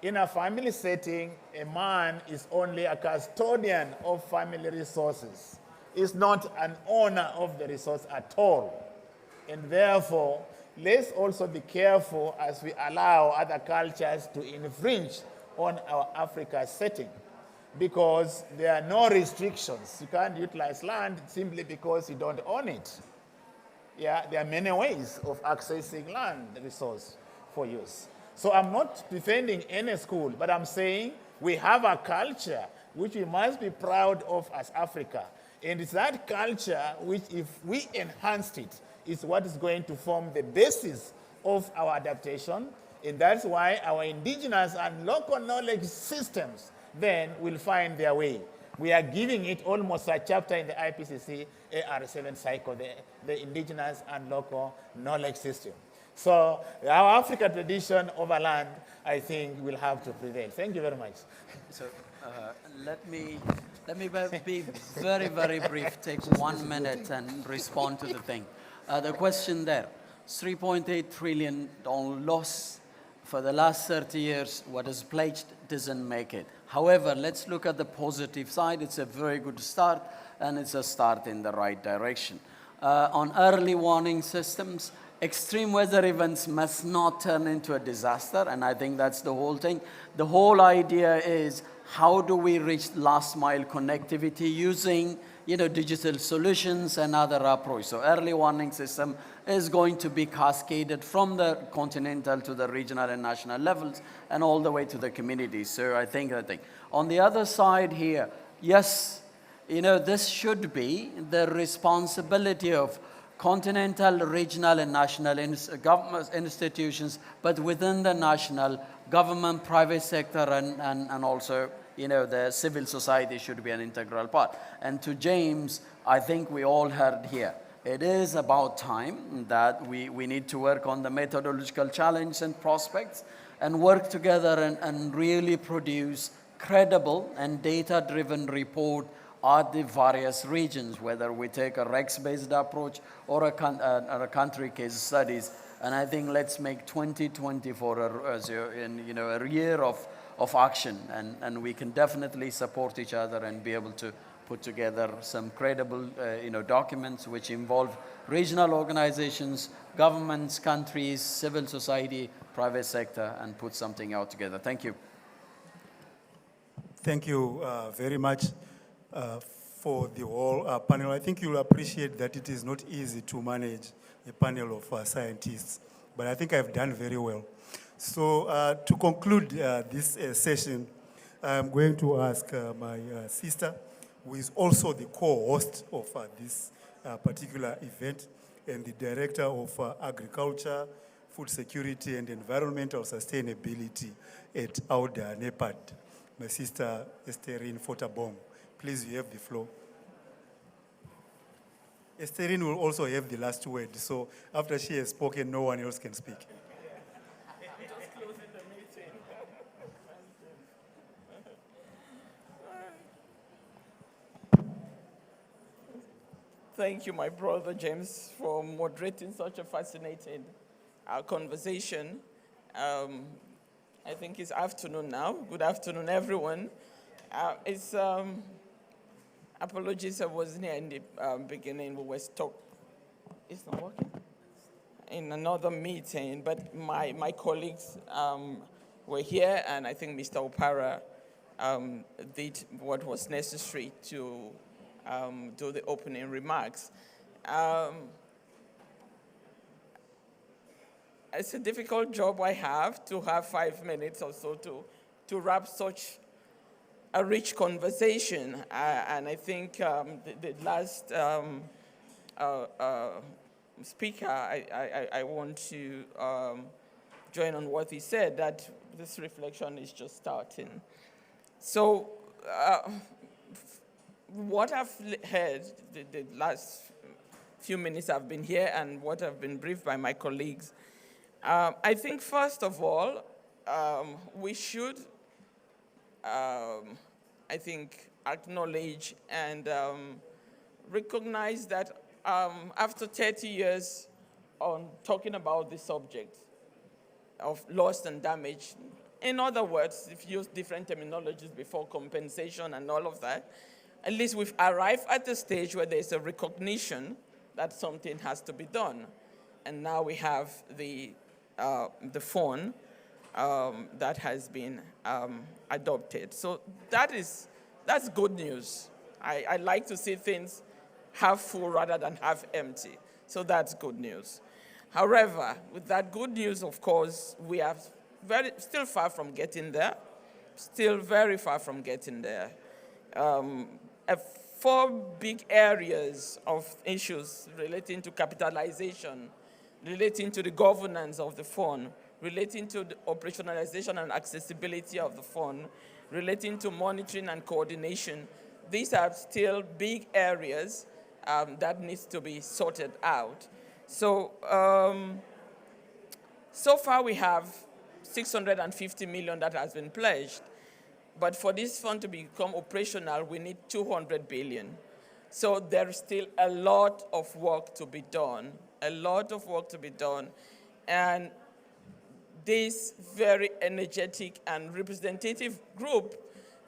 In a family setting, a man is only a custodian of family resources. He's not an owner of the resource at all. And therefore, let's also be careful as we allow other cultures to infringe on our Africa setting, because there are no restrictions. You can't utilize land simply because you don't own it. Yeah, there are many ways of accessing land resource for use. So I'm not defending any school, but I'm saying we have a culture which we must be proud of as Africa. And it's that culture which, if we enhanced it, is what is going to form the basis of our adaptation. And that's why our indigenous and local knowledge systems then will find their way. We are giving it almost a chapter in the IPCC AR7 cycle, the indigenous and local knowledge system. So our African tradition over land, I think, will have to prevail. Thank you very much. So let me be very, very brief, take 1 minute and respond to the thing. The question there, $3.8 trillion loss for the last 30 years, what is pledged doesn't make it. However, let's look at the positive side. It's a very good start, and it's a start in the right direction. On early warning systems, extreme weather events must not turn into a disaster, and I think that's the whole thing. The whole idea is, how do we reach last mile connectivity using digital solutions and other approaches? So early warning system is going to be cascaded from the continental to the regional and national levels and all the way to the communities. So I think. On the other side here, yes, this should be the responsibility of continental, regional, and national government institutions, but within the national government, private sector, and also the civil society should be an integral part. And to James, I think we all heard here, it is about time that we need to work on the methodological challenge and prospects and work together and really produce credible and data-driven report at the various regions, whether we take a REX-based approach or a country case studies. And I think let's make 2024 a year of action, and we can definitely support each other and be able to put together some credible documents which involve regional organizations, governments, countries, civil society, private sector, and put something out together. Thank you. Thank you very much for the whole panel. I think you'll appreciate that it is not easy to manage a panel of scientists, but I think I've done very well. So to conclude this session, I'm going to ask my sister, who is also the co-host of this particular event and the Director of Agriculture, Food Security and Environmental Sustainability at AUDA-NEPAD, my sister Estherine Fotabong. Please, you have the floor. Estherine will also have the last word, so after she has spoken, no one else can speak. Just closing the meeting. Thank you, my brother James, for moderating such a fascinating conversation. I think it's afternoon now. Good afternoon, everyone. Apologies, I wasn't here in the beginning. We were stuck. It's not working? In another meeting, but my colleagues were here, and I think Mr. Opara did what was necessary to do the opening remarks. It's a difficult job I have to have 5 minutes or so to wrap such a rich conversation. And I think the last speaker, I want to join on what he said, that this reflection is just starting. So what I've heard the last few minutes I've been here and what I've been briefed by my colleagues, I think first of all, we should, I think, acknowledge and recognize that after 30 years on talking about the subject of loss and damage, in other words, if you use different terminologies before, compensation and all of that, at least we've arrived at the stage where there's a recognition that something has to be done. and now we have the fund that has been adopted. So that's good news. I like to see things half full rather than half empty. So that's good news. However, with that good news, of course, we are still far from getting there. Still very far from getting there. 4 big areas of issues relating to capitalization, relating to the governance of the fund, relating to the operationalization and accessibility of the fund, relating to monitoring and coordination. These are still big areas that needs to be sorted out. So, so far we have 650 million that has been pledged. But for this fund to become operational, we need 200 billion. So there is still a lot of work to be done, a lot of work to be done. And this very energetic and representative group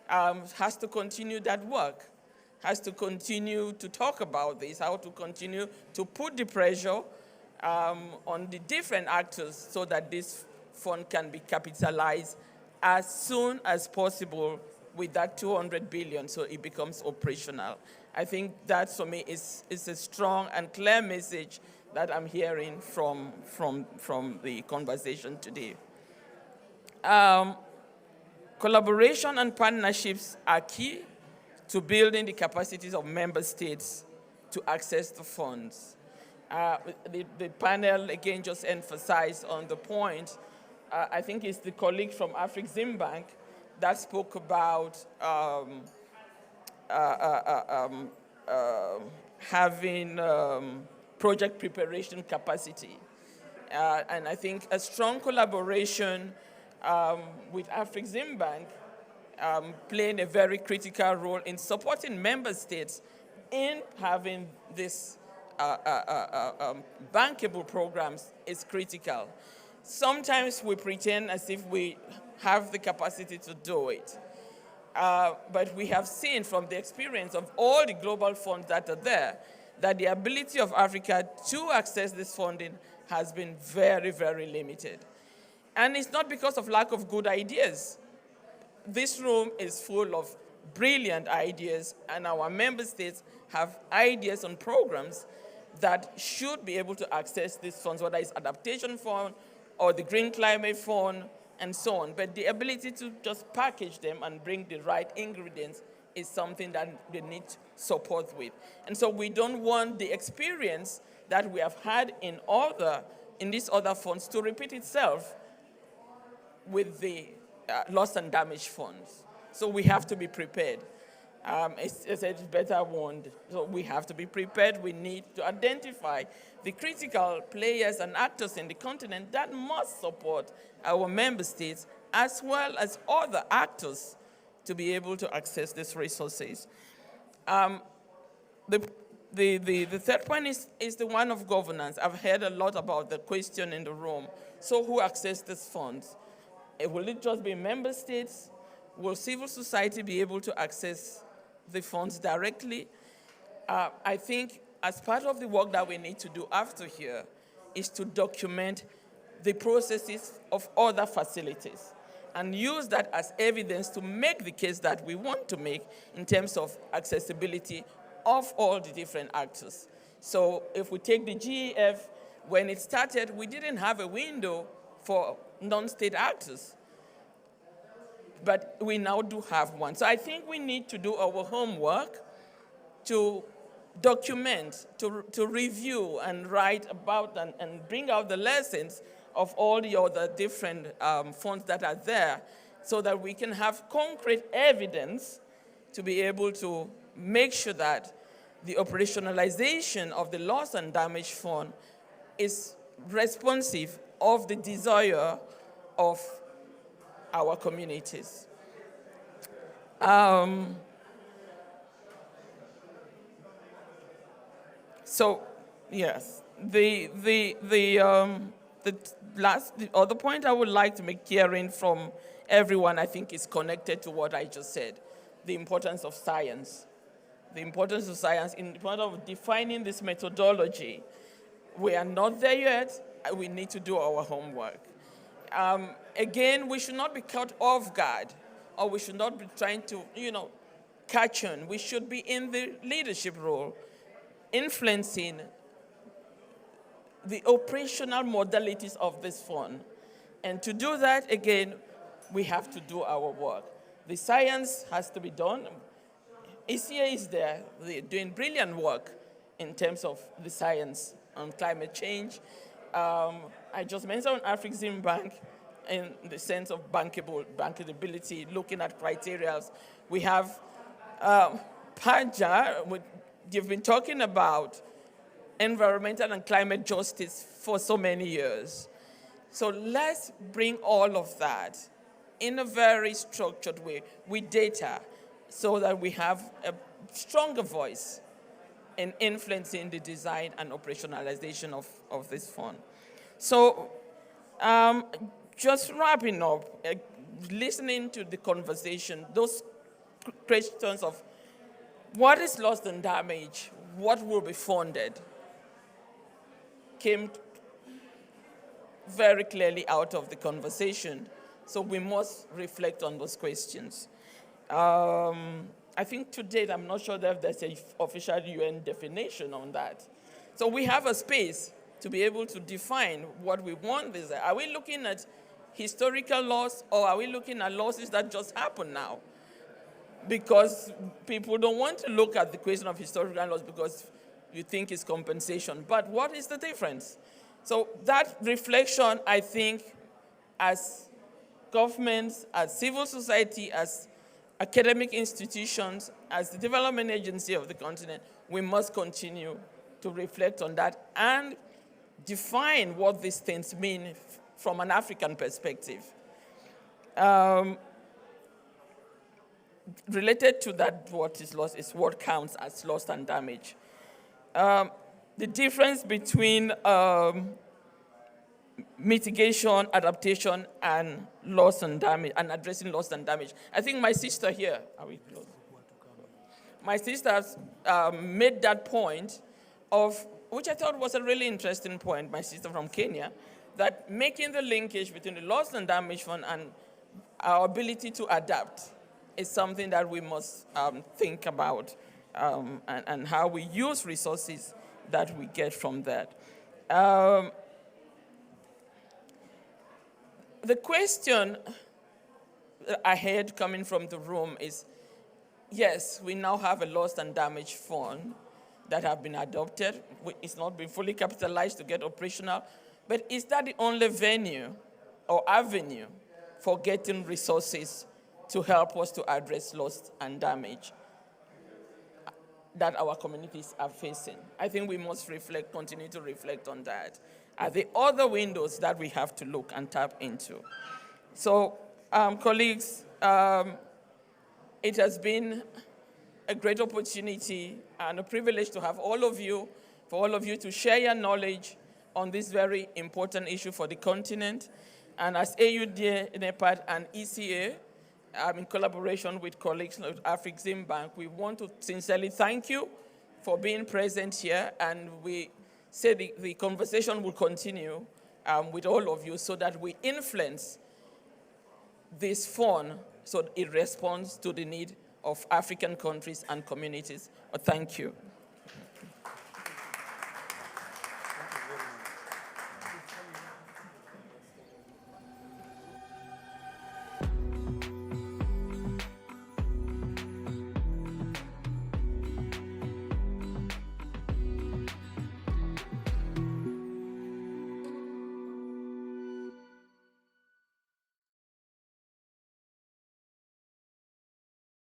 has to continue that work, has to continue to talk about this, how to continue to put the pressure on the different actors so that this fund can be capitalized as soon as possible with that 200 billion so it becomes operational. I think that for me is a strong and clear message that I'm hearing from the conversation today. Collaboration and partnerships are key to building the capacities of member states to access the funds. The panel, again, just emphasized on the point. I think it's the colleague from Afreximbank that spoke about having project preparation capacity. And I think a strong collaboration with Afreximbank playing a very critical role in supporting member states in having this bankable programs is critical. Sometimes we pretend as if we have the capacity to do it. But we have seen from the experience of all the global funds that are there, that the ability of Africa to access this funding has been very, very limited. And it's not because of lack of good ideas. This room is full of brilliant ideas, and our member states have ideas on programs that should be able to access these funds, whether it's adaptation fund or the Green Climate Fund, and so on. But the ability to just package them and bring the right ingredients is something that they need support with. And so we don't want the experience that we have had in these other funds to repeat itself with the loss and damage funds. So we have to be prepared. It's better warned. So we have to be prepared. We need to identify the critical players and actors in the continent that must support our member states as well as other actors to be able to access these resources. The third point is the one of governance. I've heard a lot about the question in the room. So who access these funds? Will it just be member states? Will civil society be able to access the funds directly? I think as part of the work that we need to do after here is to document the processes of other facilities and use that as evidence to make the case that we want to make in terms of accessibility of all the different actors. So if we take the GEF, when it started, we didn't have a window for non-state actors. But we now do have one. So I think we need to do our homework to document, to review and write about and bring out the lessons of all the other different funds that are there so that we can have concrete evidence to be able to make sure that the operationalization of the loss and damage fund is responsive of the desire of our communities. So, yes, the other point I would like to make hearing from everyone, I think, is connected to what I just said, the importance of science. The importance of science in terms of defining this methodology. We are not there yet. We need to do our homework. Again, we should not be caught off guard, or we should not be trying to, catch on. We should be in the leadership role, influencing the operational modalities of this fund. And to do that, again, we have to do our work. The science has to be done. ECA is there. They're doing brilliant work in terms of the science on climate change. I just mentioned Afrexim Bank in the sense of bankability, looking at criteria. We have PAJA. You've been talking about environmental and climate justice for so many years. So let's bring all of that in a very structured way with data so that we have a stronger voice in influencing the design and operationalization of this fund. So just wrapping up, listening to the conversation, those questions of what is loss and damage, what will be funded, came very clearly out of the conversation. So we must reflect on those questions. I think to date, I'm not sure that there's an official UN definition on that. So we have a space to be able to define what we want. Are we looking at historical loss, or are we looking at losses that just happen now? Because people don't want to look at the question of historical loss because you think it's compensation. But what is the difference? So that reflection, I think, as governments, as civil society, as academic institutions, as the development agency of the continent, we must continue to reflect on that and define what these things mean from an African perspective. Related to that, what is lost is what counts as loss and damage. The difference between mitigation, adaptation, and loss and damage, and addressing loss and damage. I think my sister here, are we close? My sister made that point of, which I thought was a really interesting point, my sister from Kenya, that making the linkage between the loss and damage fund and our ability to adapt is something that we must think about, and how we use resources that we get from that. The question I heard coming from the room is, yes, we now have a loss and damage fund that have been adopted. It's not been fully capitalized to get operational, but is that the only venue or avenue for getting resources to help us to address loss and damage that our communities are facing? I think we must continue to reflect on that. Are there other windows that we have to look and tap into? So, colleagues, it has been a great opportunity and a privilege to have all of you, for all of you to share your knowledge on this very important issue for the continent. And as AUDA-NEPAD and ECA, in collaboration with colleagues at Afrexim Bank, we want to sincerely thank you for being present here, and we say the conversation will continue with all of you so that we influence this fund so it responds to the need of African countries and communities. Thank you.